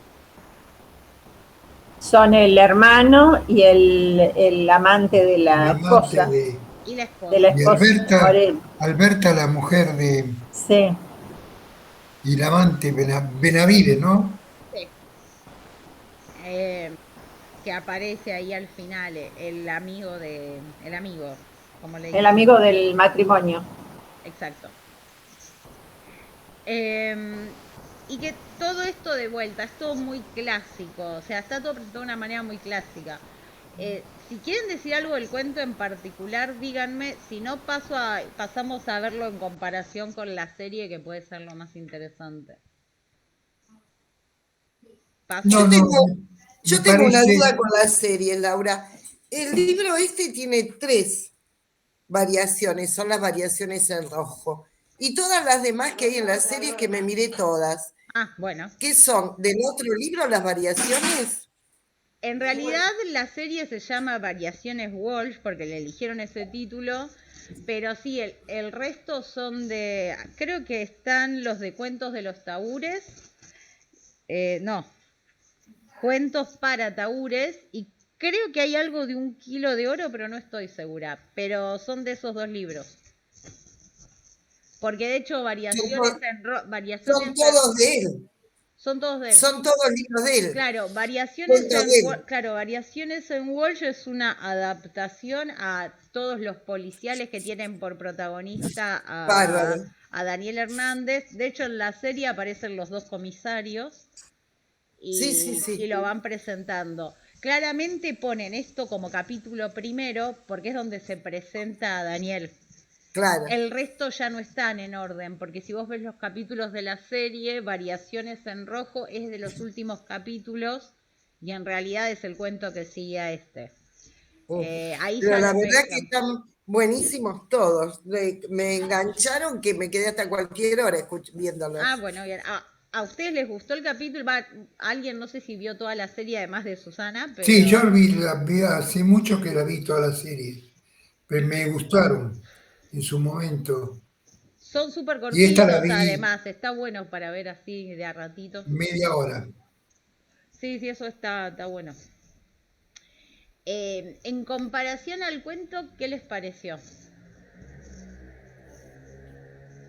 Son el hermano y el amante de El la amante esposa, Y la de la esposa. de esposa de Alberta, Morel. Alberta, la mujer de, Sí. y la amante Benavides, ¿no? Sí. Eh, que aparece ahí al final, el amigo, como le El dicen. amigo del matrimonio. Exacto. Y que todo esto de vuelta es todo muy clásico, o sea, está todo presentado de una manera muy clásica. Si quieren decir algo del cuento en particular, díganme, si no pasamos a verlo en comparación con la serie, que puede ser lo más interesante. No, Yo ¿Paso? no, tengo, me yo tengo una duda parece, con la serie, Laura. El libro este tiene 3 variaciones, son las variaciones en rojo. Y todas las demás que hay en la serie que me miré todas. Ah, bueno. ¿Qué son? ¿Del otro libro las variaciones? En realidad la serie se llama Variaciones Walsh porque le eligieron ese título, pero sí, el resto son creo que están los de Cuentos de los Taúres. No, Cuentos para Tahures, y creo que hay algo de 1 kilo de oro, pero no estoy segura. Pero son de esos 2 libros. Porque de hecho Son todos de él. son todos de él. Son todos libros de él. Claro, Cuentos de él. Variaciones en Walsh es una adaptación a todos los policiales que tienen por protagonista Bárbaro. a Daniel Hernández. De hecho, en la serie aparecen los 2 comisarios y lo van presentando. Claramente ponen esto como capítulo primero porque es donde se presenta a Daniel. Claro. El resto ya no están en orden, porque si vos ves los capítulos de la serie, Variaciones en Rojo es de los últimos capítulos y en realidad es el cuento que sigue a este. Ahí Pero ya la lo verdad mezclan. que están buenísimos todos. Me engancharon que me quedé hasta cualquier hora viéndolos. Bueno, bien. ¿A ustedes les gustó el capítulo? Alguien no sé si vio toda la serie además de Susana, pero... Sí, yo vi hace mucho que la vi toda la serie, pero me gustaron en su momento. Son súper Y esta cortitos la vi además, está bueno para ver así de a ratitos. media hora. Sí, eso está bueno. En comparación al cuento, ¿qué les pareció?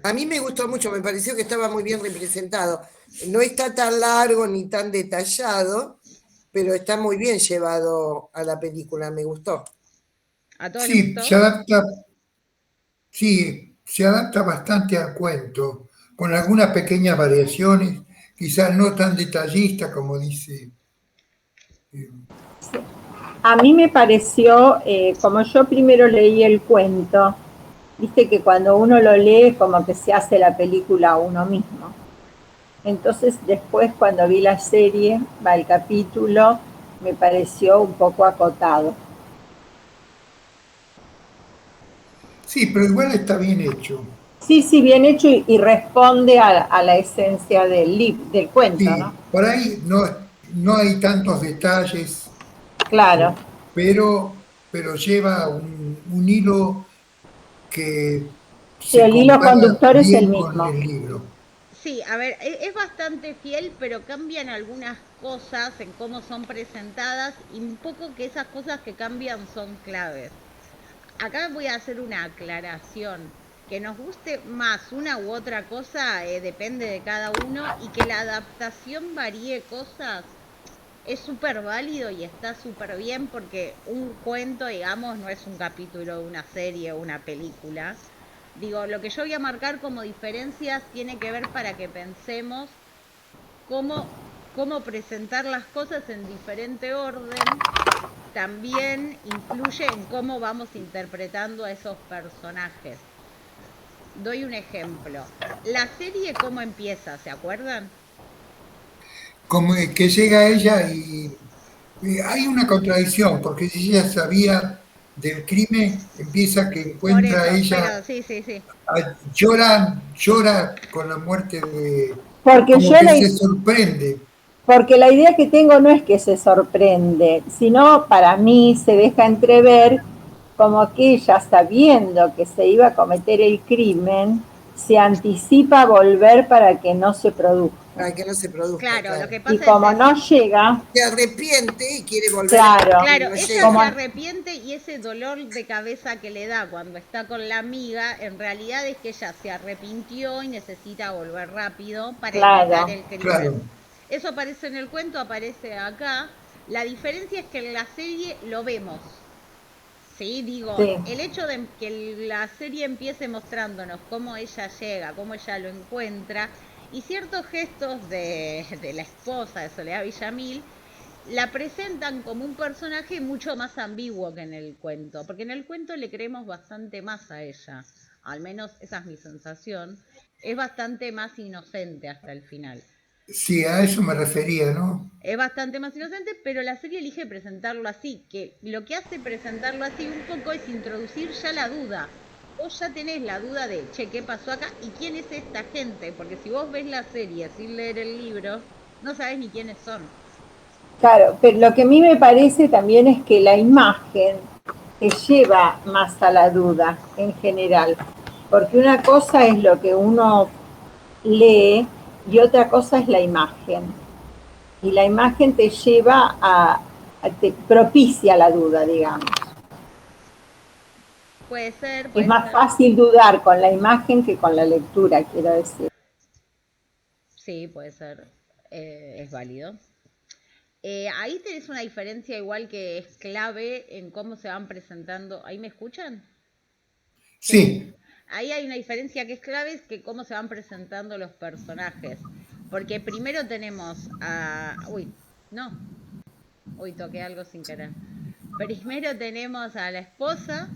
A mí me gustó mucho, me pareció que estaba muy bien representado. No está tan largo ni tan detallado, pero está muy bien llevado a la película, me gustó. ¿A todos les Sí, gustó? se adapta bastante al cuento, con algunas pequeñas variaciones, quizás no tan detallistas como dice. A mí me pareció, como yo primero leí el cuento, viste que cuando uno lo lee como que se hace la película a uno mismo. Entonces después cuando vi la serie, el capítulo, me pareció un poco acotado. Sí, pero igual está bien hecho. Sí, bien hecho y responde a la esencia del cuento, Sí, ¿no? por ahí no hay tantos detalles, Claro. pero lleva un hilo que Sí, el hilo compara conductor es el bien con mismo. el libro. Sí, a ver, es bastante fiel, pero cambian algunas cosas en cómo son presentadas y un poco que esas cosas que cambian son claves. Acá voy a hacer una aclaración. Que nos guste más una u otra cosa depende de cada uno y que la adaptación varíe cosas es súper válido y está súper bien porque un cuento, digamos, no es un capítulo de una serie o una película. Digo, lo que yo voy a marcar como diferencias tiene que ver para que pensemos cómo presentar las cosas en diferente orden. También influye en cómo vamos interpretando a esos personajes. Doy un ejemplo. La serie, ¿cómo empieza? ¿Se acuerdan? Como que llega ella y hay una contradicción, porque si ella sabía del crimen, empieza que Por encuentra eso, ella, pero sí. llora con la muerte Porque como que se sorprende. Porque la idea que tengo no es que se sorprende, sino para mí se deja entrever como que ella, sabiendo que se iba a cometer el crimen, se anticipa a volver para que no se produzca. Para que no se produzca. Claro, lo que pasa y como no llega... Se arrepiente y quiere volver. Claro, ella llega. se arrepiente y ese dolor de cabeza que le da cuando está con la amiga, en realidad es que ella se arrepintió y necesita volver rápido para evitar el crimen. Claro. Eso aparece en el cuento, aparece acá. La diferencia es que en la serie lo vemos. Sí, digo, el hecho de que la serie empiece mostrándonos cómo ella llega, cómo ella lo encuentra, y ciertos gestos de la esposa de Soledad Villamil, la presentan como un personaje mucho más ambiguo que en el cuento, porque en el cuento le creemos bastante más a ella, al menos esa es mi sensación, es bastante más inocente hasta el final. Sí, a eso me refería, ¿no? Es bastante más inocente, pero la serie elige presentarlo así, que lo que hace presentarlo así un poco es introducir ya la duda. Vos ya tenés la duda de, che, ¿qué pasó acá? ¿Y quién es esta gente? Porque si vos ves la serie sin leer el libro, no sabés ni quiénes son. Claro, pero lo que a mí me parece también es que la imagen te lleva más a la duda en general, porque una cosa es lo que uno lee y otra cosa es la imagen. y la imagen te lleva te propicia la duda, digamos. Puede ser, Es puede más ser. fácil dudar con la imagen que con la lectura, quiero decir. Sí, puede ser. Es válido. Ahí tenés una diferencia igual que es clave en cómo se van presentando. ¿Ahí me escuchan? Sí, Ahí hay una diferencia que es clave, es que cómo se van presentando los personajes. Porque primero tenemos a... Uy, no. Uy, toqué algo sin querer. Primero tenemos a la esposa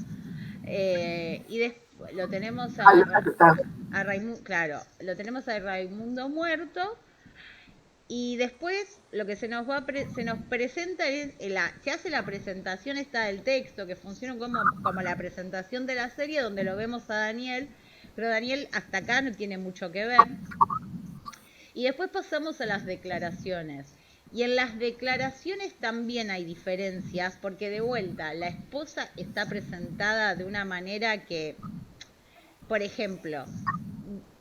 y después lo tenemos Alerta. a Raimundo, claro, lo tenemos a Raimundo muerto. Y después lo que se nos se nos presenta es, se hace la presentación esta del texto, que funciona como la presentación de la serie, donde lo vemos a Daniel, pero Daniel hasta acá no tiene mucho que ver. Y después pasamos a las declaraciones. Y en las declaraciones también hay diferencias, porque de vuelta, la esposa está presentada de una manera que, por ejemplo,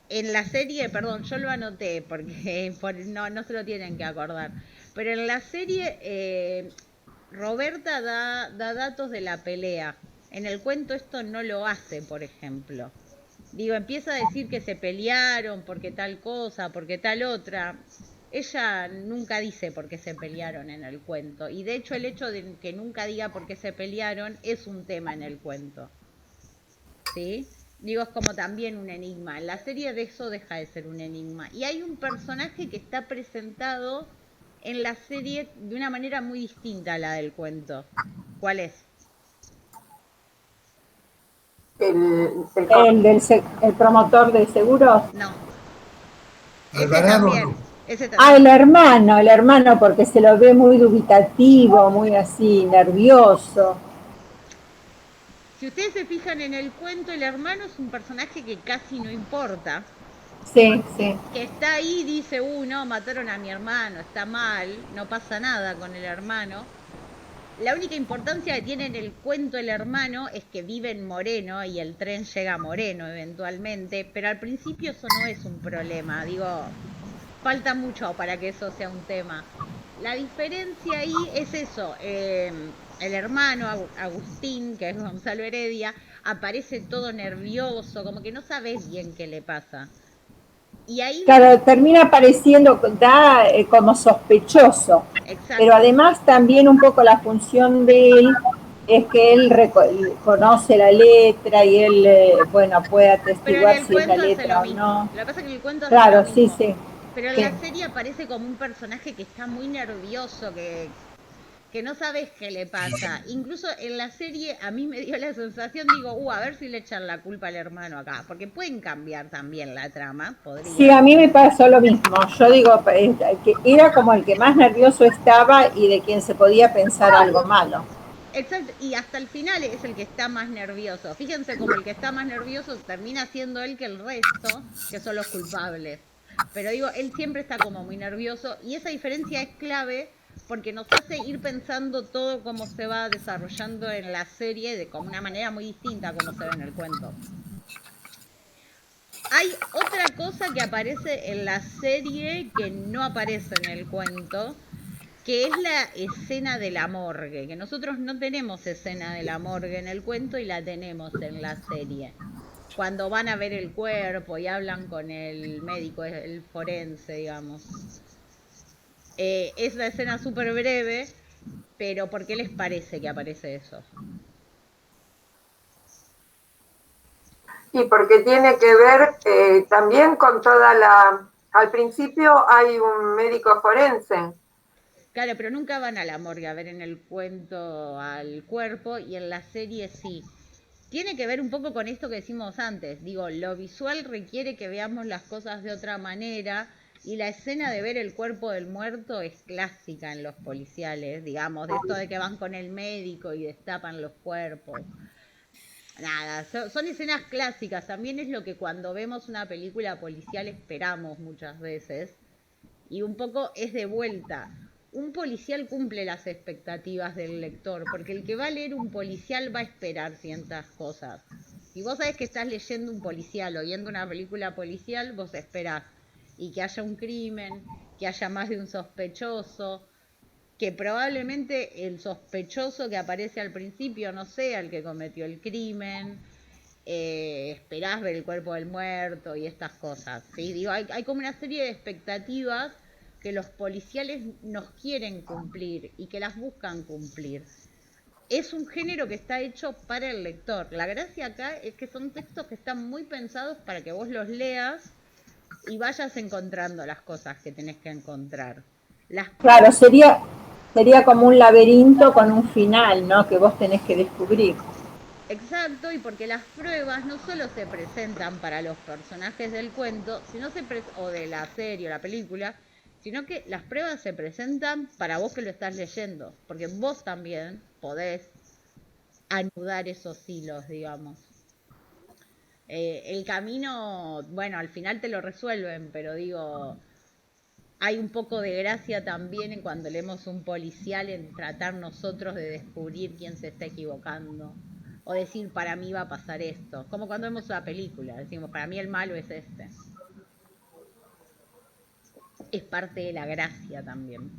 en la serie, perdón, yo lo anoté porque no se lo tienen que acordar, pero en la serie Roberta da datos de la pelea. En el cuento esto no lo hace, por ejemplo. Digo, empieza a decir que se pelearon porque tal cosa, porque tal otra. Ella nunca dice por qué se pelearon en el cuento. Y de hecho el hecho de que nunca diga por qué se pelearon es un tema en el cuento. ¿Sí? Digo, es como también un enigma. En la serie de eso deja de ser un enigma. Y hay un personaje que está presentado en la serie de una manera muy distinta a la del cuento. ¿Cuál es? El promotor de seguros. No. Ese Alvarado también. no. Ese Ah, también. el hermano, porque se lo ve muy dubitativo, muy así, nervioso. Si ustedes se fijan en el cuento, el hermano es un personaje que casi no importa. Sí, sí. Que está ahí y dice, no, mataron a mi hermano, está mal, no pasa nada con el hermano. La única importancia que tiene en el cuento el hermano es que vive en Moreno y el tren llega a Moreno eventualmente, pero al principio eso no es un problema, digo, falta mucho para que eso sea un tema. La diferencia ahí es eso, el hermano Agustín, que es Gonzalo Heredia, aparece todo nervioso, como que no sabes bien qué le pasa. Y ahí Claro, termina pareciendo, como sospechoso. exacto. Pero además también un poco la función de él es que él conoce la letra y él, bueno, puede Pero en atestiguar el si es la cuento hace lo letra o mismo. no. Lo que pasa es que en el cuento hace lo Claro, sí, mismo. sí. Pero en Sí. la serie aparece como un personaje que está muy nervioso, que no sabes qué le pasa. Incluso en la serie a mí me dio la sensación, digo, a ver si le echan la culpa al hermano acá. Porque pueden cambiar también la trama, podrían. Sí, a mí me pasó lo mismo. Yo digo que era como el que más nervioso estaba y de quien se podía pensar algo malo. Exacto, y hasta el final es el que está más nervioso. Fíjense como el que está más nervioso termina siendo él que el resto, que son los culpables. Pero digo, él siempre está como muy nervioso y esa diferencia es clave porque nos hace ir pensando todo cómo se va desarrollando en la serie de como una manera muy distinta a como se ve en el cuento. Hay otra cosa que aparece en la serie que no aparece en el cuento, que es la escena de la morgue, que nosotros no tenemos escena de la morgue en el cuento y la tenemos en la serie. Cuando van a ver el cuerpo y hablan con el médico, el forense, digamos. Es una escena súper breve, pero ¿por qué les parece que aparece eso? Y porque tiene que ver también con toda la... Al principio hay un médico forense. Claro, pero nunca van a la morgue a ver en el cuento al cuerpo y en la serie sí. Tiene que ver un poco con esto que decimos antes. Digo, lo visual requiere que veamos las cosas de otra manera y la escena de ver el cuerpo del muerto es clásica en los policiales, digamos, de esto de que van con el médico y destapan los cuerpos. Nada, son escenas clásicas. También es lo que cuando vemos una película policial esperamos muchas veces. Y un poco es de vuelta. Un policial cumple las expectativas del lector, porque el que va a leer un policial va a esperar ciertas cosas. Si vos sabés que estás leyendo un policial o viendo una película policial, vos esperás. Y que haya un crimen, que haya más de un sospechoso, que probablemente el sospechoso que aparece al principio no sea el que cometió el crimen, esperás ver el cuerpo del muerto y estas cosas, ¿sí? Digo, hay como una serie de expectativas que los policiales nos quieren cumplir y que las buscan cumplir. Es un género que está hecho para el lector. La gracia acá es que son textos que están muy pensados para que vos los leas y vayas encontrando las cosas que tenés que encontrar. Claro, sería como un laberinto con un final, ¿no? Que vos tenés que descubrir. Exacto, y porque las pruebas no solo se presentan para los personajes del cuento, o de la serie o la película, sino que las pruebas se presentan para vos que lo estás leyendo, porque vos también podés anudar esos hilos, digamos. El camino, bueno, al final te lo resuelven, pero digo, hay un poco de gracia también en cuando leemos un policial en tratar nosotros de descubrir quién se está equivocando. O decir, para mí va a pasar esto. Como cuando vemos una película, decimos, para mí el malo es este. Es parte de la gracia también.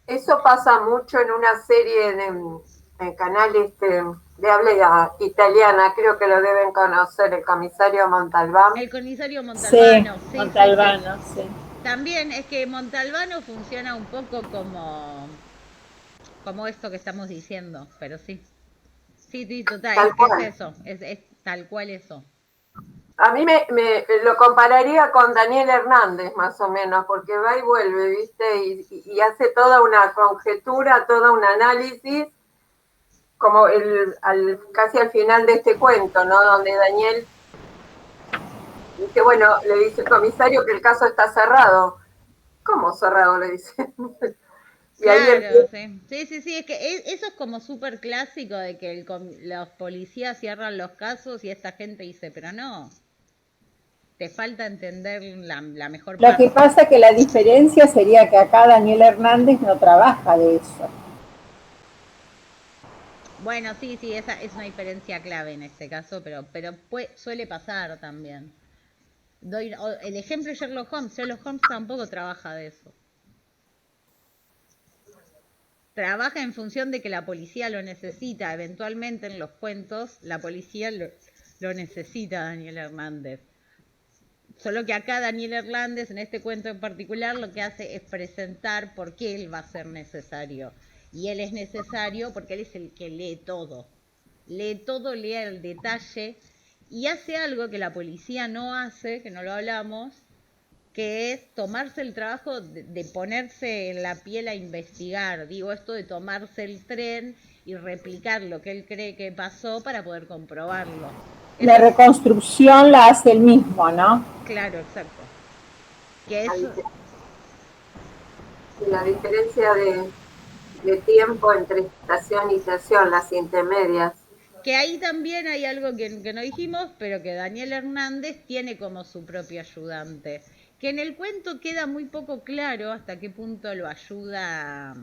Eso pasa mucho en una serie en canal de habla italiana, creo que lo deben conocer, el comisario Montalbán. El comisario Montalbano, sí, Montalbano, sí. También es que Montalbano funciona un poco como esto que estamos diciendo, pero sí. Sí, total, es eso, es tal cual eso. A mí me lo compararía con Daniel Hernández, más o menos, porque va y vuelve, ¿viste? Y hace toda una conjetura, todo un análisis, como casi al final de este cuento, ¿no? Donde Daniel dice, bueno, le dice el comisario que el caso está cerrado. ¿Cómo cerrado? Le dice. Y claro, sí, es que eso es como súper clásico de que los policías cierran los casos y esta gente dice, pero no, te falta entender la mejor parte. Lo que pasa es que la diferencia sería que acá Daniel Hernández no trabaja de eso. Bueno, sí, esa es una diferencia clave en este caso, pero suele pasar también. El ejemplo de Sherlock Holmes tampoco trabaja de eso. Trabaja en función de que la policía lo necesita. Eventualmente en los cuentos, la policía lo necesita, Daniel Hernández. Solo que acá Daniel Hernández, en este cuento en particular, lo que hace es presentar por qué él va a ser necesario. Y él es necesario porque él es el que lee todo. Lee el detalle y hace algo que la policía no hace, que no lo hablamos, que es tomarse el trabajo de ponerse en la piel a investigar. Digo, esto de tomarse el tren y replicar lo que él cree que pasó para poder comprobarlo. La reconstrucción la hace él mismo, ¿no? Claro, exacto. Que eso... La diferencia de tiempo entre estación y estación, las intermedias. Que ahí también hay algo que no dijimos, pero que Daniel Hernández tiene como su propio ayudante. Que en el cuento queda muy poco claro hasta qué punto lo ayuda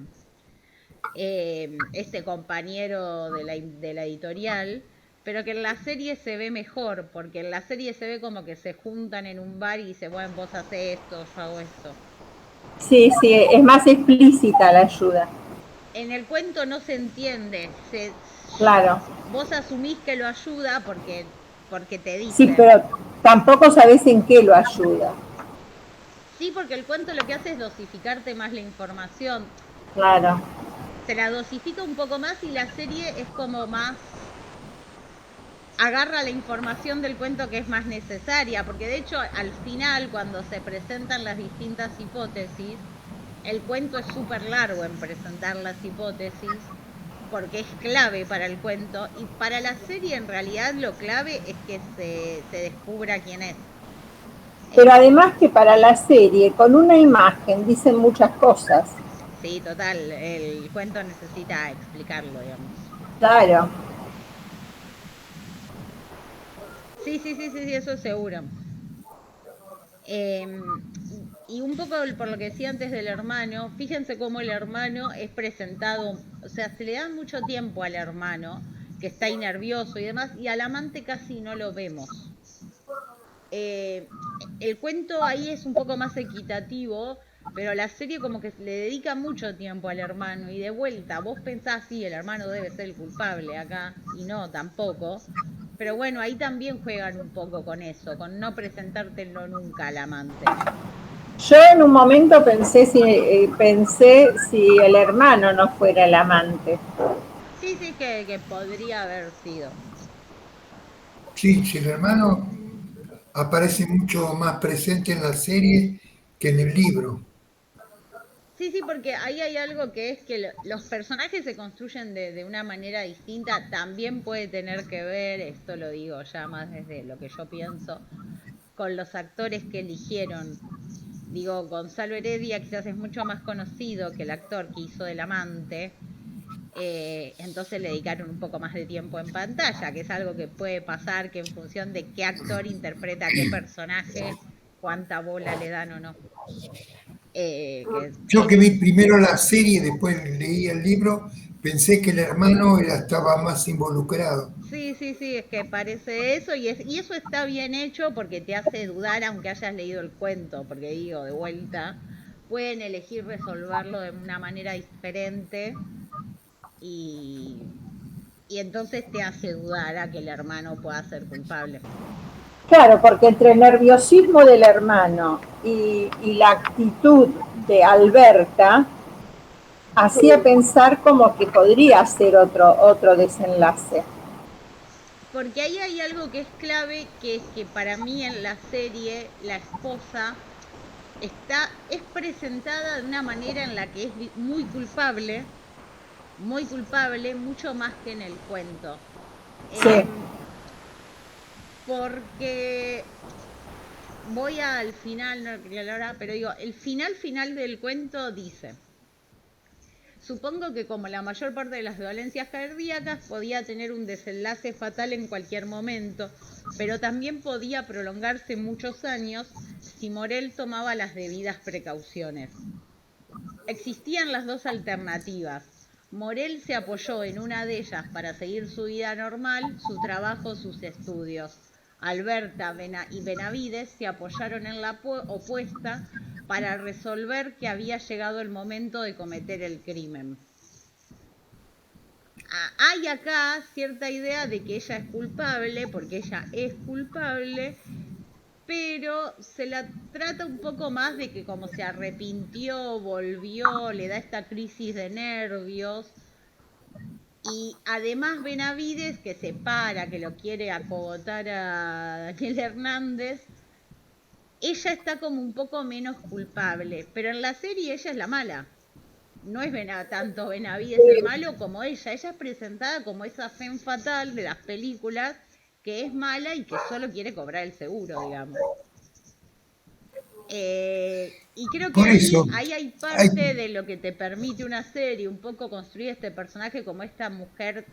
este compañero de la editorial, pero que en la serie se ve mejor, porque en la serie se ve como que se juntan en un bar y dicen, bueno, vos haces esto, yo hago esto. Sí, es más explícita la ayuda. En el cuento no se entiende. Claro. Vos asumís que lo ayuda porque te dice. Sí, pero tampoco sabés en qué lo ayuda. Sí, porque el cuento lo que hace es dosificarte más la información. Claro. Se la dosifica un poco más y la serie es como más... agarra la información del cuento que es más necesaria, porque de hecho al final cuando se presentan las distintas hipótesis, el cuento es súper largo en presentar las hipótesis, porque es clave para el cuento, y para la serie en realidad lo clave es que se descubra quién es. Pero además que para la serie, con una imagen dicen muchas cosas. Sí, total, el cuento necesita explicarlo, digamos. Claro. Sí, eso seguro. Y un poco por lo que decía antes del hermano, fíjense cómo el hermano es presentado, o sea, se le da mucho tiempo al hermano, que está ahí nervioso y demás, y al amante casi no lo vemos. el cuento ahí es un poco más equitativo, pero la serie como que le dedica mucho tiempo al hermano y de vuelta, vos pensás, sí, el hermano debe ser el culpable acá, y no, tampoco. Pero bueno, ahí también juegan un poco con eso, con no presentártelo nunca al amante. Yo en un momento pensé si el hermano no fuera el amante. Sí, sí, que podría haber sido. Sí, si el hermano aparece mucho más presente en la serie que en el libro. Sí, sí, porque ahí hay algo que es que los personajes se construyen de una manera distinta. También puede tener que ver, esto lo digo ya más desde lo que yo pienso, con los actores que eligieron. Digo, Gonzalo Heredia quizás es mucho más conocido que el actor que hizo del amante. Entonces le dedicaron un poco más de tiempo en pantalla, que es algo que puede pasar, que en función de qué actor interpreta qué personaje, cuánta bola le dan o no. Que Yo que vi primero la serie y después leí el libro, pensé que el hermano estaba más involucrado. sí, sí, sí, es que parece eso y eso está bien hecho porque te hace dudar aunque hayas leído el cuento, porque digo, de vuelta, pueden elegir resolverlo de una manera diferente y, y entonces te hace dudar a que el hermano pueda ser culpable. Claro, porque entre el nerviosismo del hermano y la actitud de Alberta, hacía pensar como que podría ser otro desenlace. Porque ahí hay algo que es clave, que es que para mí en la serie la esposa es presentada de una manera en la que es muy culpable, mucho más que en el cuento. Sí. Porque voy al final, no quería hablar ahora, pero digo, el final del cuento dice: supongo que como la mayor parte de las violencias cardíacas podía tener un desenlace fatal en cualquier momento, pero también podía prolongarse muchos años si Morel tomaba las debidas precauciones. Existían las dos alternativas. Morel se apoyó en una de ellas para seguir su vida normal, su trabajo, sus estudios. Alberta y Benavides se apoyaron en la opuesta para resolver que había llegado el momento de cometer el crimen. Hay acá cierta idea de que ella es culpable, porque ella es culpable, pero se la trata un poco más de que como se arrepintió, volvió, le da esta crisis de nervios. Y además Benavides, que se para, que lo quiere acogotar a Daniel Hernández, ella está como un poco menos culpable, pero en la serie ella es la mala. No es tanto Benavides el malo como ella. Ella es presentada como esa femme fatal de las películas que es mala y que solo quiere cobrar el seguro, digamos. Y creo que Por eso, ahí hay hay, parte de lo que te permite una serie, un poco construir este personaje como esta mujer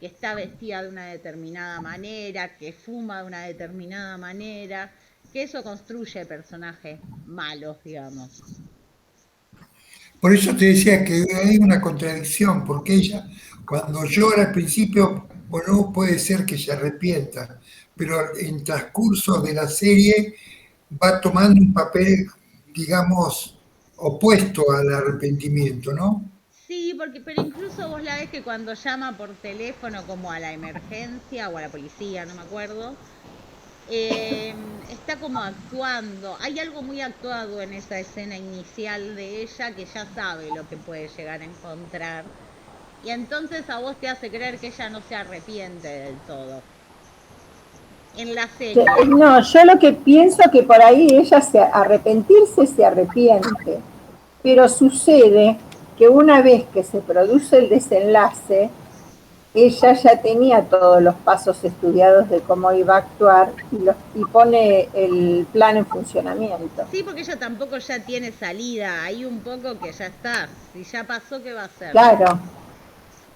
que está vestida de una determinada manera, que fuma de una determinada manera, que eso construye personajes malos, digamos. por eso te decía que hay una contradicción, porque ella, cuando llora al principio, bueno, puede ser que se arrepienta, pero en transcurso de la serie va tomando un papel, digamos, opuesto al arrepentimiento, ¿no? Sí, pero incluso vos la ves que cuando llama por teléfono como a la emergencia o a la policía, no me acuerdo, está como actuando. Hay algo muy actuado en esa escena inicial de ella que ya sabe lo que puede llegar a encontrar. Y entonces a vos te hace creer que ella no se arrepiente del todo. En la serie. No, yo lo que pienso que por ahí ella arrepentirse se arrepiente, pero sucede que una vez que se produce el desenlace, ella ya tenía todos los pasos estudiados de cómo iba a actuar y pone el plan en funcionamiento. Sí, porque ella tampoco ya tiene salida. Hay un poco que ya está. Si ya pasó, ¿qué va a hacer? Claro,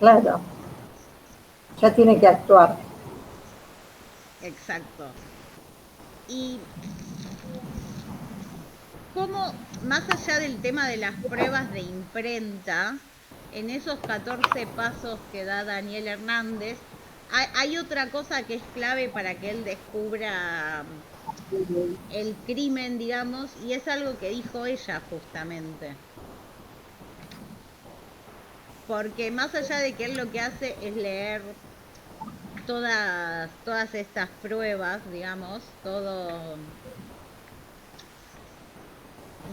claro. Ya tiene que actuar. Exacto. Y cómo, más allá del tema de las pruebas de imprenta, en esos 14 pasos que da Daniel Hernández, hay otra cosa que es clave para que él descubra el crimen, digamos, y es algo que dijo ella justamente. Porque más allá de que él lo que hace es leer todas estas pruebas, digamos, todo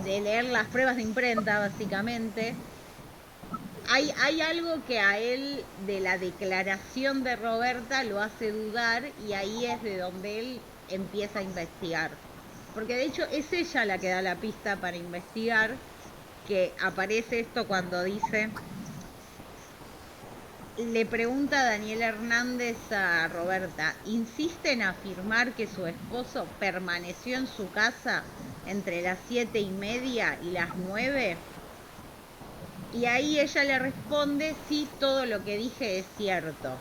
de leer las pruebas de imprenta, básicamente, hay algo que a él de la declaración de Roberta lo hace dudar y ahí es de donde él empieza a investigar. Porque de hecho es ella la que da la pista para investigar, que aparece esto cuando dice, le pregunta a Daniel Hernández a Roberta, ¿insiste en afirmar que su esposo permaneció en su casa entre las 7:30 y las 9? Y ahí ella le responde, sí, todo lo que dije es cierto.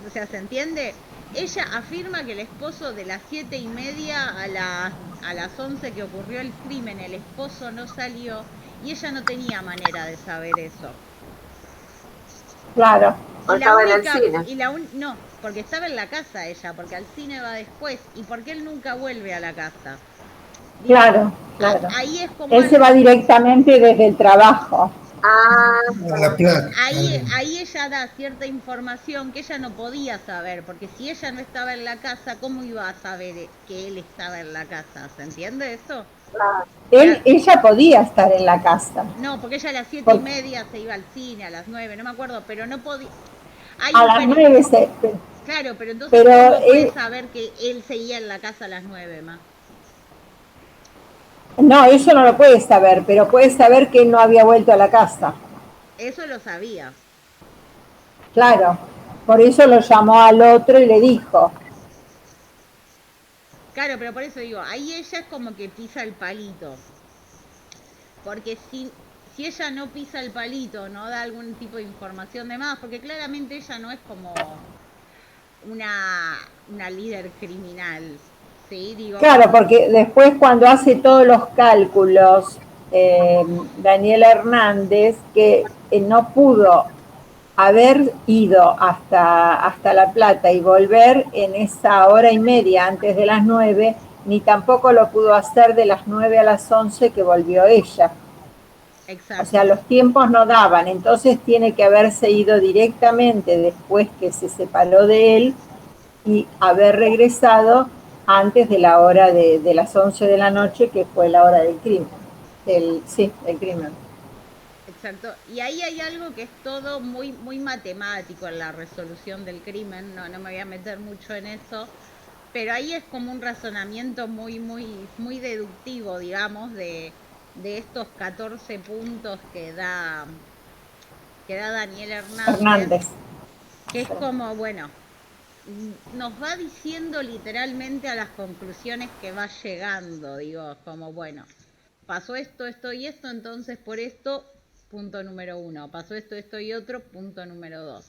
O sea, ¿se entiende? Ella afirma que el esposo de las 7:30 a las 11 que ocurrió el crimen, el esposo no salió y ella no tenía manera de saber eso. Claro. O estaba en el cine. No, porque estaba en la casa ella, porque al cine va después y porque él nunca vuelve a la casa. Claro, claro. Ahí es como él se va directamente desde el trabajo. A La Plata. Ahí ella da cierta información que ella no podía saber, porque si ella no estaba en la casa, ¿cómo iba a saber que él estaba en la casa? ¿Se entiende eso? Ella podía estar en la casa. No, porque ella a las 7:30 se iba al cine, a las 9, no me acuerdo, pero no podía. A las 9 se... Claro, pero entonces ¿cómo puede saber que él seguía en la casa a las 9, ma? No, eso no lo puede saber, pero puede saber que él no había vuelto a la casa. Eso lo sabía. Claro, por eso lo llamó al otro y le dijo. Claro, pero por eso digo, ahí ella es como que pisa el palito. Porque si ella no pisa el palito, no da algún tipo de información de más, porque claramente ella no es como una líder criminal. ¿Sí? Digo, claro, porque después cuando hace todos los cálculos, Daniel Hernández, que no pudo haber ido hasta La Plata y volver en esa hora y media antes de las 9, ni tampoco lo pudo hacer de las 9 a las 11 que volvió ella. Exacto. O sea, los tiempos no daban, entonces tiene que haberse ido directamente después que se separó de él y haber regresado antes de la hora de las 11 de la noche, que fue la hora del crimen. Del crimen. Exacto. Y ahí hay algo que es todo muy, muy matemático en la resolución del crimen. No me voy a meter mucho en eso. Pero ahí es como un razonamiento muy, muy, muy deductivo, digamos, de estos 14 puntos que da Daniel Hernández. Que es como, bueno, nos va diciendo literalmente a las conclusiones que va llegando, digo, como bueno, pasó esto, esto y esto, entonces por esto, punto número 1, pasó esto, esto y otro, punto número 2.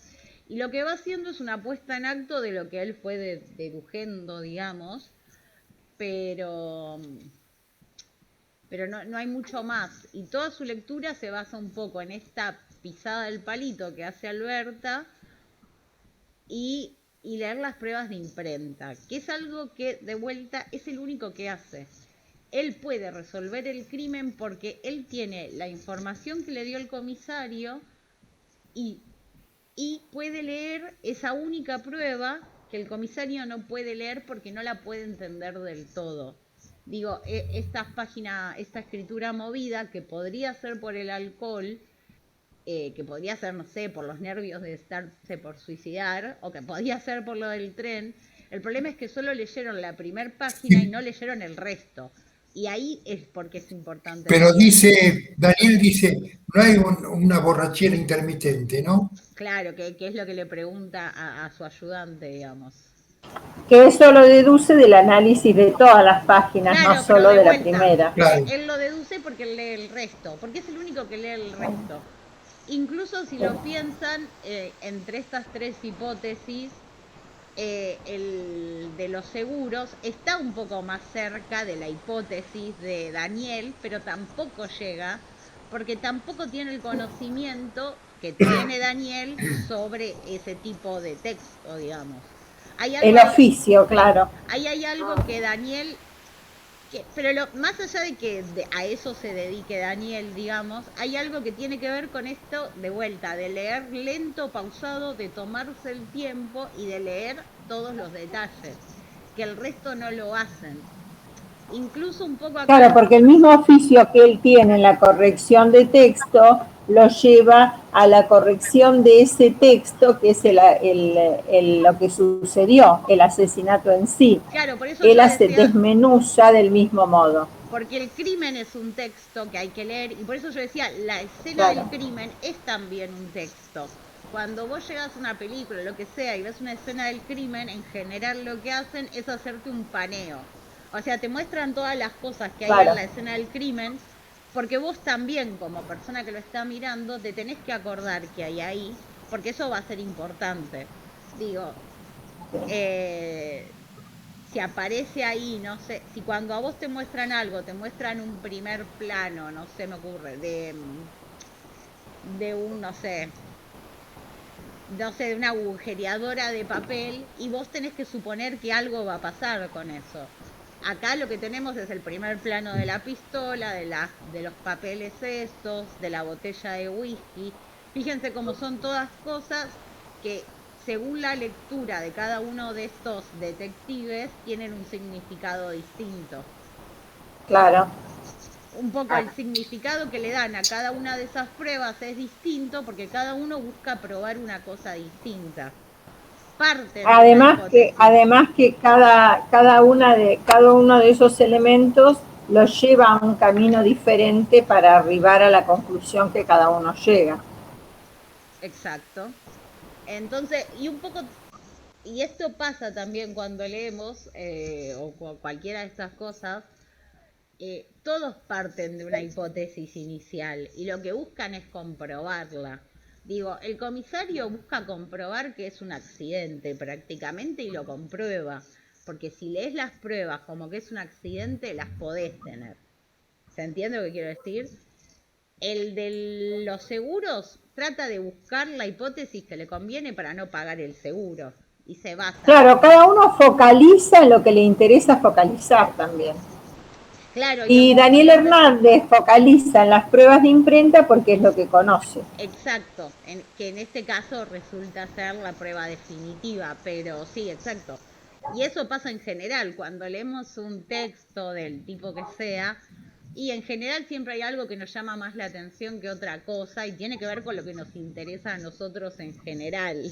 Y lo que va haciendo es una puesta en acto de lo que él fue dedujendo, digamos, pero no hay mucho más. Y toda su lectura se basa un poco en esta pisada del palito que hace Alberta y leer las pruebas de imprenta, que es algo que de vuelta es el único que hace. Él puede resolver el crimen porque él tiene la información que le dio el comisario y puede leer esa única prueba que el comisario no puede leer porque no la puede entender del todo. Digo, esta escritura movida que podría ser por el alcohol, que podría ser, no sé, por los nervios de estarse por suicidar, o que podría ser por lo del tren. El problema es que solo leyeron la primera página y no leyeron el resto. Y ahí es porque es importante. Pero Daniel dice, no hay una borrachera intermitente, ¿no? Claro, que es lo que le pregunta a su ayudante, digamos. Que eso lo deduce del análisis de todas las páginas, claro, no solo de la primera. Claro. Él lo deduce porque lee el resto, porque es el único que lee el resto. Incluso si lo piensan, entre estas tres hipótesis, el de los seguros está un poco más cerca de la hipótesis de Daniel, pero tampoco llega, porque tampoco tiene el conocimiento que tiene Daniel sobre ese tipo de texto, digamos. Hay El algo, oficio, claro. ahí hay algo que Daniel, pero más allá de que a eso se dedique Daniel, digamos, hay algo que tiene que ver con esto de vuelta, de leer lento, pausado, de tomarse el tiempo y de leer todos los detalles, que el resto no lo hacen. Incluso un poco acá. Claro, porque el mismo oficio que él tiene en la corrección de texto lo lleva a la corrección de ese texto, que es lo que sucedió, el asesinato en sí. Claro, por eso Él yo hace decía, desmenuza del mismo modo. porque el crimen es un texto que hay que leer, y por eso yo decía, la escena del Claro. crimen es también un texto. Cuando vos llegas a una película, lo que sea, y ves una escena del crimen, en general lo que hacen es hacerte un paneo. O sea, te muestran todas las cosas que hay Claro. en la escena del crimen, porque vos también, como persona que lo está mirando, te tenés que acordar que hay ahí, porque eso va a ser importante. Digo, si aparece ahí, no sé, si cuando a vos te muestran algo, te muestran un primer plano, no sé, me ocurre, de un, no sé, de una agujereadora de papel, y vos tenés que suponer que algo va a pasar con eso. Acá lo que tenemos es el primer plano de la pistola, de los papeles estos, de la botella de whisky. Fíjense cómo son todas cosas que, según la lectura de cada uno de estos detectives, tienen un significado distinto. Claro. Un poco el significado que le dan a cada una de esas pruebas es distinto porque cada uno busca probar una cosa distinta. Parten de una hipótesis. Además que cada uno de esos elementos los lleva a un camino diferente para arribar a la conclusión que cada uno llega. Exacto. Entonces, y esto pasa también cuando leemos, o cualquiera de estas cosas, todos parten de una hipótesis inicial y lo que buscan es comprobarla. Digo, el comisario busca comprobar que es un accidente prácticamente y lo comprueba, porque si lees las pruebas como que es un accidente, las podés tener. ¿Se entiende lo que quiero decir? El de los seguros trata de buscar la hipótesis que le conviene para no pagar el seguro y se basa. Claro, cada uno focaliza en lo que le interesa focalizar también. Claro, y Daniel Hernández focaliza en las pruebas de imprenta porque es lo que conoce. Exacto, que en este caso resulta ser la prueba definitiva, pero sí, exacto. Y eso pasa en general, cuando leemos un texto del tipo que sea, y en general siempre hay algo que nos llama más la atención que otra cosa, y tiene que ver con lo que nos interesa a nosotros en general.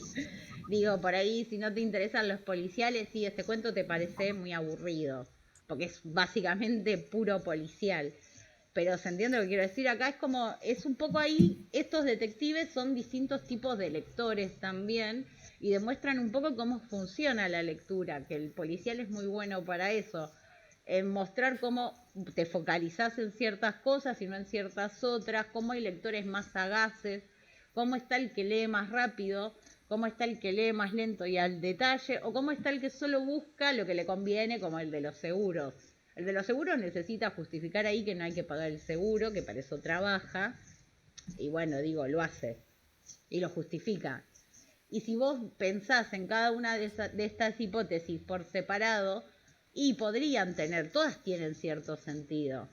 Digo, por ahí, si no te interesan los policiales, sí, este cuento te parece muy aburrido, porque es básicamente puro policial. Pero se entiende lo que quiero decir acá, es un poco ahí, estos detectives son distintos tipos de lectores también, y demuestran un poco cómo funciona la lectura, que el policial es muy bueno para eso, en mostrar cómo te focalizás en ciertas cosas y no en ciertas otras, cómo hay lectores más sagaces, cómo está el que lee más rápido, cómo está el que lee más lento y al detalle, o cómo está el que solo busca lo que le conviene, como el de los seguros. El de los seguros necesita justificar ahí que no hay que pagar el seguro, que para eso trabaja, y bueno, digo, lo hace, y lo justifica. Y si vos pensás en cada una de estas hipótesis por separado, y podrían tener, todas tienen cierto sentido.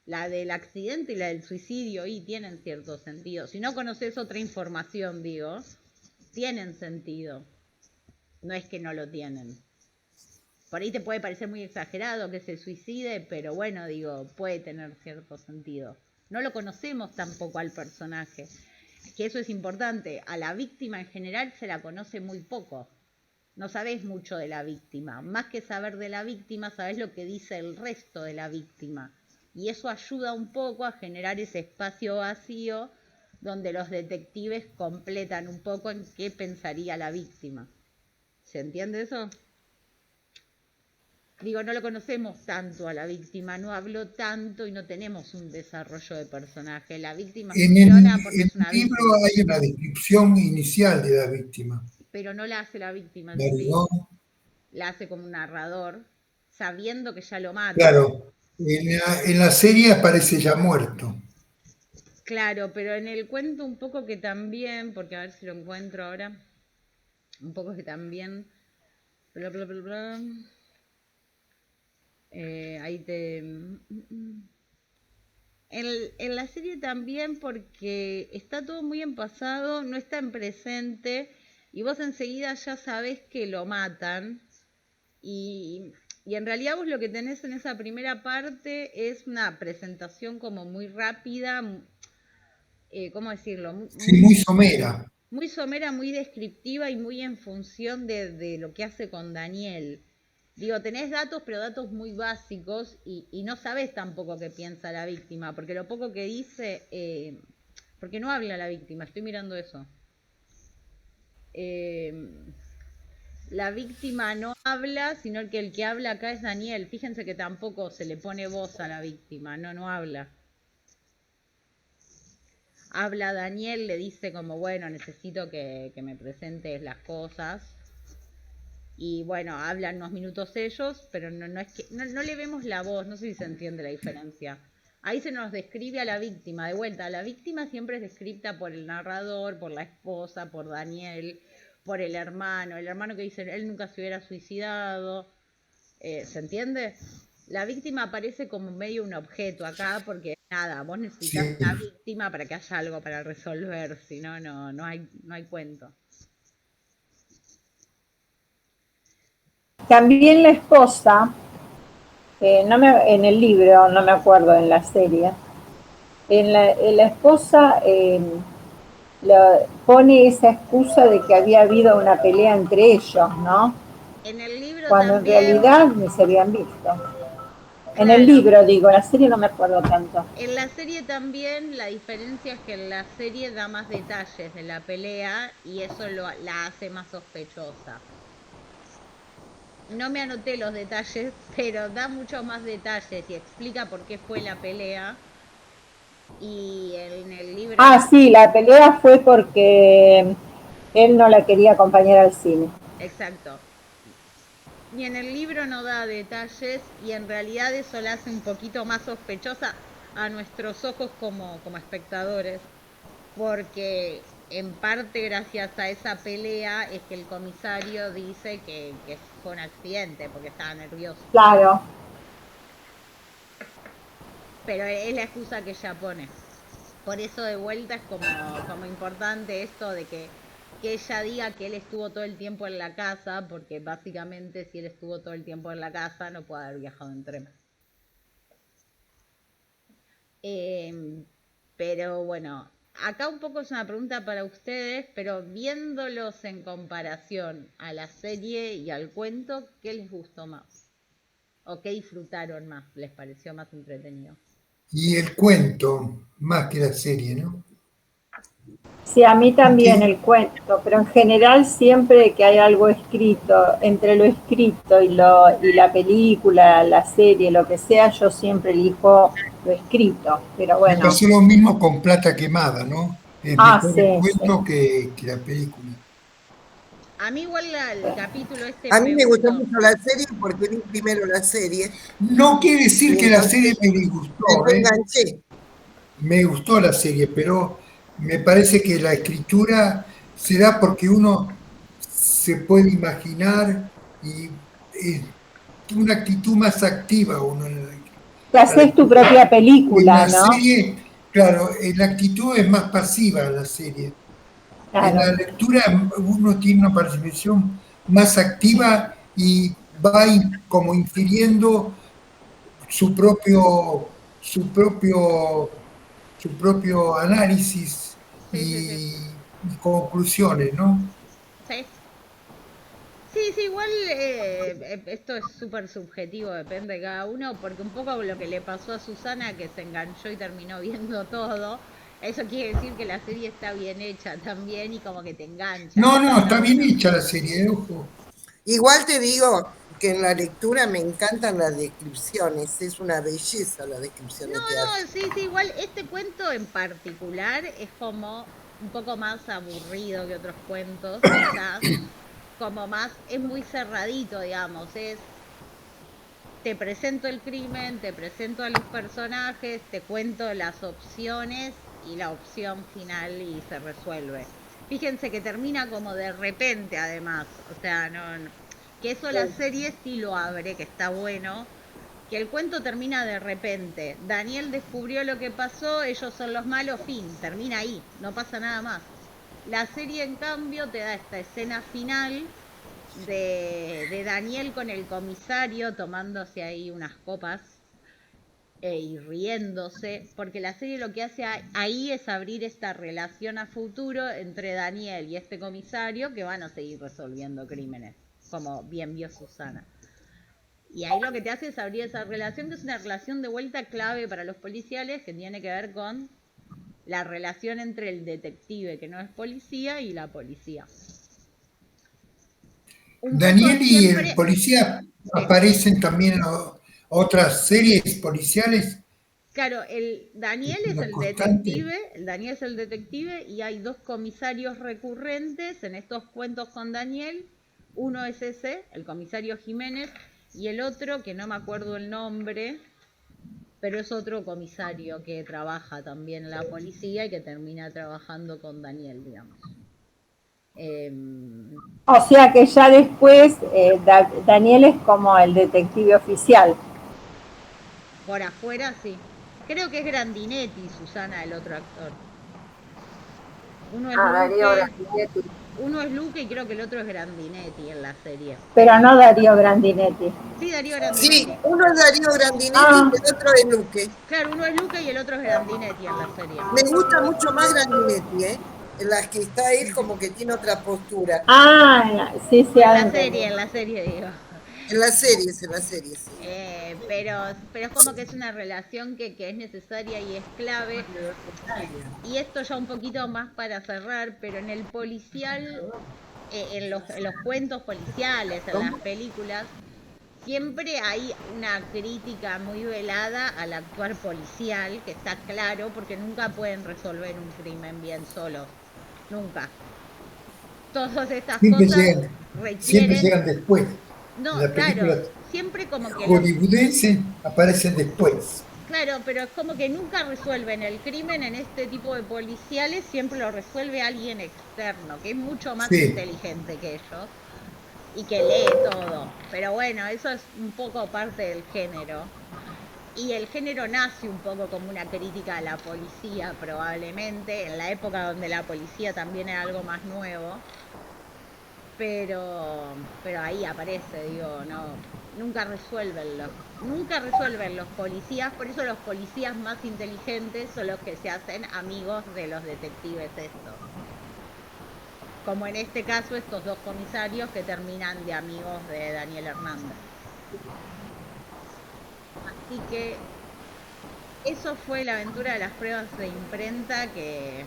La del accidente y la del suicidio, y tienen cierto sentido. Si no conoces otra información, digo, tienen sentido. No es que no lo tienen. Por ahí te puede parecer muy exagerado que se suicide, pero bueno, digo, puede tener cierto sentido. No lo conocemos tampoco al personaje, que eso es importante. A la víctima en general se la conoce muy poco. No sabés mucho de la víctima. Más que saber de la víctima, sabés lo que dice el resto de la víctima. Y eso ayuda un poco a generar ese espacio vacío donde los detectives completan un poco en qué pensaría la víctima. ¿Se entiende eso? Digo, no lo conocemos tanto a la víctima, no habló tanto y no tenemos un desarrollo de personaje. La víctima funciona porque es una libro víctima. hay una descripción inicial de la víctima. Pero no la hace la víctima en sí. ¿Verdad? La hace como un narrador, sabiendo que ya lo mata. Claro, en la serie aparece ya muerto. Claro, pero en el cuento un poco que también, porque a ver si lo encuentro ahora, un poco que también Bla, bla, bla, bla. Ahí te... En la serie también, porque está todo muy en pasado, no está en presente, y vos enseguida ya sabés que lo matan. Y en realidad vos lo que tenés en esa primera parte es una presentación como muy rápida, ¿cómo decirlo? Sí, muy somera. Muy somera, muy descriptiva y muy en función de lo que hace con Daniel. Digo, tenés datos, pero datos muy básicos y no sabés tampoco qué piensa la víctima, porque lo poco que dice, porque no habla la víctima, estoy mirando eso. La víctima no habla, sino que el que habla acá es Daniel. Fíjense que tampoco se le pone voz a la víctima, no habla. Habla Daniel, le dice como, bueno, necesito que me presentes las cosas. Y bueno, hablan unos minutos ellos, pero no es que no le vemos la voz, no sé si se entiende la diferencia. Ahí se nos describe a la víctima, de vuelta, la víctima siempre es descrita por el narrador, por la esposa, por Daniel, por el hermano que dice, él nunca se hubiera suicidado, ¿se entiende? La víctima aparece como medio un objeto acá, porque nada, vos necesitas Sí. una víctima para que haya algo para resolver, si no, no hay cuento. También la esposa, en el libro, no me acuerdo en la serie, en la esposa pone esa excusa de que había habido una pelea entre ellos, ¿no? En el libro Cuando en también, realidad ni se habían visto. En el claro. libro, digo, en la serie no me acuerdo tanto. En la serie también, la diferencia es que en la serie da más detalles de la pelea y eso la hace más sospechosa. No me anoté los detalles, pero da muchos más detalles y explica por qué fue la pelea. Y en el libro... Ah, sí, la pelea fue porque él no la quería acompañar al cine. Exacto. Y en el libro no da detalles y en realidad eso la hace un poquito más sospechosa a nuestros ojos como espectadores, porque en parte gracias a esa pelea es que el comisario dice que fue un accidente porque estaba nervioso. Claro. Pero es la excusa que ella pone. Por eso de vuelta es como importante esto de que ella diga que él estuvo todo el tiempo en la casa, porque básicamente si él estuvo todo el tiempo en la casa no puede haber viajado en tren. Pero bueno, acá un poco es una pregunta para ustedes, pero viéndolos en comparación a la serie y al cuento, ¿qué les gustó más? ¿O qué disfrutaron más? ¿Les pareció más entretenido? Y el cuento, más que la serie, ¿no? Sí, a mí también Porque el cuento, pero en general siempre que hay algo escrito, entre lo escrito y la película, la serie, lo que sea, yo siempre elijo lo escrito, pero me bueno. pasó lo mismo con Plata Quemada, ¿no? Es Ah, mejor el sí, cuento sí. que la película. A mí igual el capítulo este A mí me me gustó gustó. mucho la serie porque vi primero la serie No quiere decir y que la entonces serie me disgustó, me ¿eh? enganché. Me gustó la serie, pero me parece que la escritura se da porque uno se puede imaginar y tiene una actitud más activa uno Te a la haces tu escritura. propia En película, la ¿no? serie, claro, la actitud es más pasiva en la serie. En Claro. la lectura uno tiene una participación más activa y va como infiriendo su propio, su propio, su propio análisis Sí, sí, sí. y conclusiones, ¿no? Sí. Sí, igual esto es súper subjetivo, depende de cada uno, porque un poco lo que le pasó a Susana, que se enganchó y terminó viendo todo, eso quiere decir que la serie está bien hecha también y como que te engancha, No, eso no, está está bien bueno. hecha la serie, ojo. Igual te digo que en la lectura me encantan las descripciones, es una belleza las descripciones que hace. No, sí, igual este cuento en particular es como un poco más aburrido que otros cuentos, quizás, como más, es muy cerradito, digamos, te presento el crimen, te presento a los personajes, te cuento las opciones y la opción final y se resuelve. Fíjense que termina como de repente además, o sea, no, Que eso la serie sí lo abre, que está bueno. Que el cuento termina de repente. Daniel descubrió lo que pasó, ellos son los malos, fin. Termina ahí, no pasa nada más. La serie, en cambio, te da esta escena final de Daniel con el comisario tomándose ahí unas copas y riéndose, porque la serie lo que hace ahí es abrir esta relación a futuro entre Daniel y este comisario que van a seguir resolviendo crímenes, como bien vio Susana. Y ahí lo que te hace es abrir esa relación, que es una relación de vuelta clave para los policiales, que tiene que ver con la relación entre el detective, que no es policía, y la policía. Daniel y el policía aparecen también en otras series policiales. Claro, Daniel es el detective y hay dos comisarios recurrentes en estos cuentos con Daniel. Uno es ese, el comisario Jiménez, y el otro, que no me acuerdo el nombre, pero es otro comisario que trabaja también en la policía y que termina trabajando con Daniel, digamos. O sea que ya después Daniel es como el detective oficial. Por afuera, sí. Creo que es Grandinetti, Susana, el otro actor. Uno es Luque y creo que el otro es Grandinetti en la serie. Pero no Darío Grandinetti. Sí, Darío Grandinetti. Sí, uno es Darío Grandinetti y el otro es Luque. Claro, uno es Luque y el otro es Grandinetti en la serie. Me gusta mucho más Grandinetti, ¿eh? En las que está él como que tiene otra postura. Sí, en la serie digo. En la serie, sí. Pero es como que es una relación que es necesaria y es clave. Y esto ya un poquito más para cerrar, pero en el policial, en los cuentos policiales, en las películas, siempre hay una crítica muy velada al actuar policial, que está claro, porque nunca pueden resolver un crimen bien solos. Nunca. Todas estas cosas Siempre llegan después. No, la película claro, siempre como que hollywoodense aparecen después. Claro, pero es como que nunca resuelven el crimen en este tipo de policiales, siempre lo resuelve alguien externo, que es mucho más inteligente que ellos y que lee todo. Pero bueno, eso es un poco parte del género. Y el género nace un poco como una crítica a la policía, probablemente, en la época donde la policía también era algo más nuevo. Pero ahí aparece, digo, nunca resuelven los policías, por eso los policías más inteligentes son los que se hacen amigos de los detectives estos. Como en este caso estos dos comisarios que terminan de amigos de Daniel Hernández. Así que eso fue la aventura de las pruebas de imprenta, que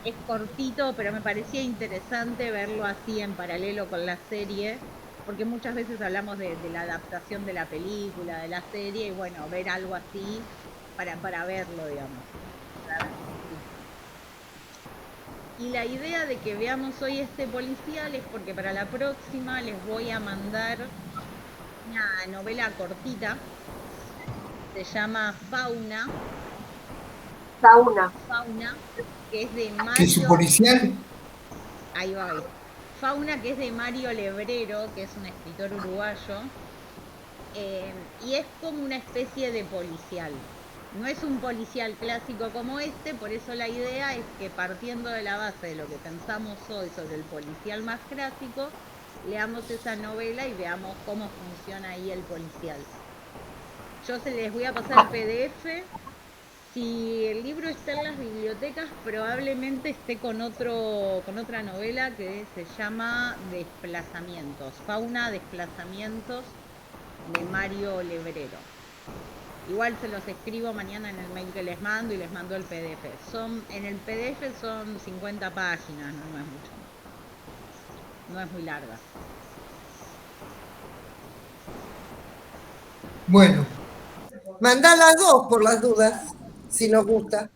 es cortito, pero me parecía interesante verlo así en paralelo con la serie, porque muchas veces hablamos de la adaptación de la película, de la serie, y bueno, ver algo así para verlo, digamos. Y la idea de que veamos hoy este policial es porque para la próxima les voy a mandar una novela cortita, se llama Fauna, que es de Mario... ¿Que es un policial? Ahí va. Fauna, que es de Mario Lebrero, que es un escritor uruguayo, y es como una especie de policial. No es un policial clásico como este, por eso la idea es que, partiendo de la base de lo que pensamos hoy sobre el policial más clásico, leamos esa novela y veamos cómo funciona ahí el policial. Yo les voy a pasar el PDF. Si el libro está en las bibliotecas, probablemente esté con otra novela que se llama Desplazamientos, Fauna, Desplazamientos, de Mario Lebrero. Igual se los escribo mañana en el mail que les mando y les mando el PDF. En el PDF son 50 páginas, no es mucho más. No es muy larga. Bueno. Mandá las dos por las dudas, si nos gusta.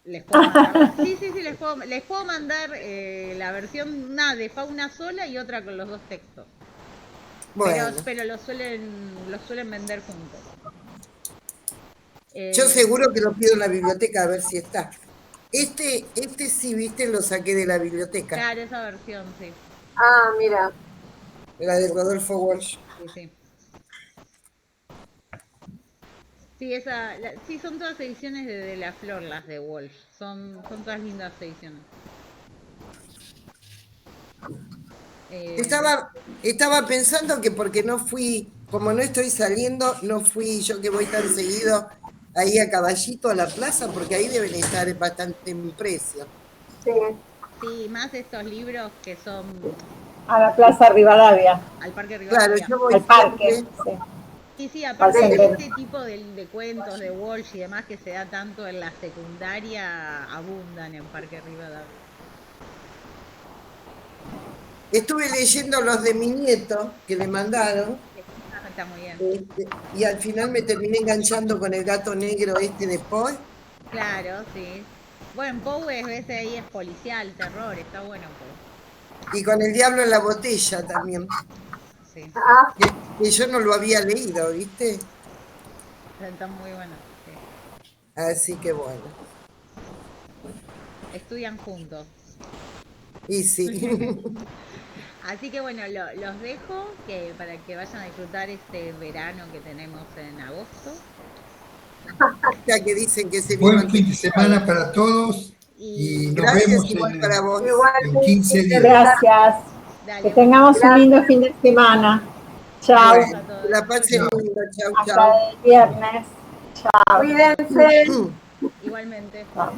Les puedo mandar, sí, les puedo mandar la versión de Fauna sola y otra con los dos textos. Bueno. Pero los suelen vender juntos. Yo seguro que lo pido en la biblioteca a ver si está. Este sí, viste, lo saqué de la biblioteca. Claro, esa versión, sí. Ah, mira. La de Rodolfo Walsh. Sí, sí. Sí, son todas ediciones de La Flor, las de Walsh. Son todas lindas ediciones. Estaba pensando que porque no fui, como no estoy saliendo, no fui yo que voy tan seguido ahí a Caballito, a la plaza, porque ahí deben estar bastante en precio. Sí. Sí, más estos libros que son A la Plaza Rivadavia, al Parque Claro, Rivadavia. yo voy al parque. siempre. Sí. Sí, aparte Al de sendero. este tipo de cuentos de Walsh y demás que se da tanto en la secundaria, abundan en Parque Rivadavia. Estuve leyendo los de mi nieto que le mandaron. Está muy bien. Y al final me terminé enganchando con el gato negro este de Poe. Claro, sí. Bueno, Poe ese ahí es policial, terror, está bueno Poe. Y con el diablo en la botella también. Sí, Ah, Que yo no lo había leído, ¿viste? está muy bueno. Sí. Así que bueno. Estudian juntos. Y sí. Así que bueno, los dejo para que vayan a disfrutar este verano que tenemos en agosto. Ya que dicen que se Buen viene fin de semana para todos y nos Gracias vemos igual para vos. en 15 días. Gracias. Dale, Que tengamos un lindo fin de semana. Chao. Bueno. Bueno, que la pasen lindo. Chau, Hasta chau. el viernes. Chao. cuídense. igualmente. Chao.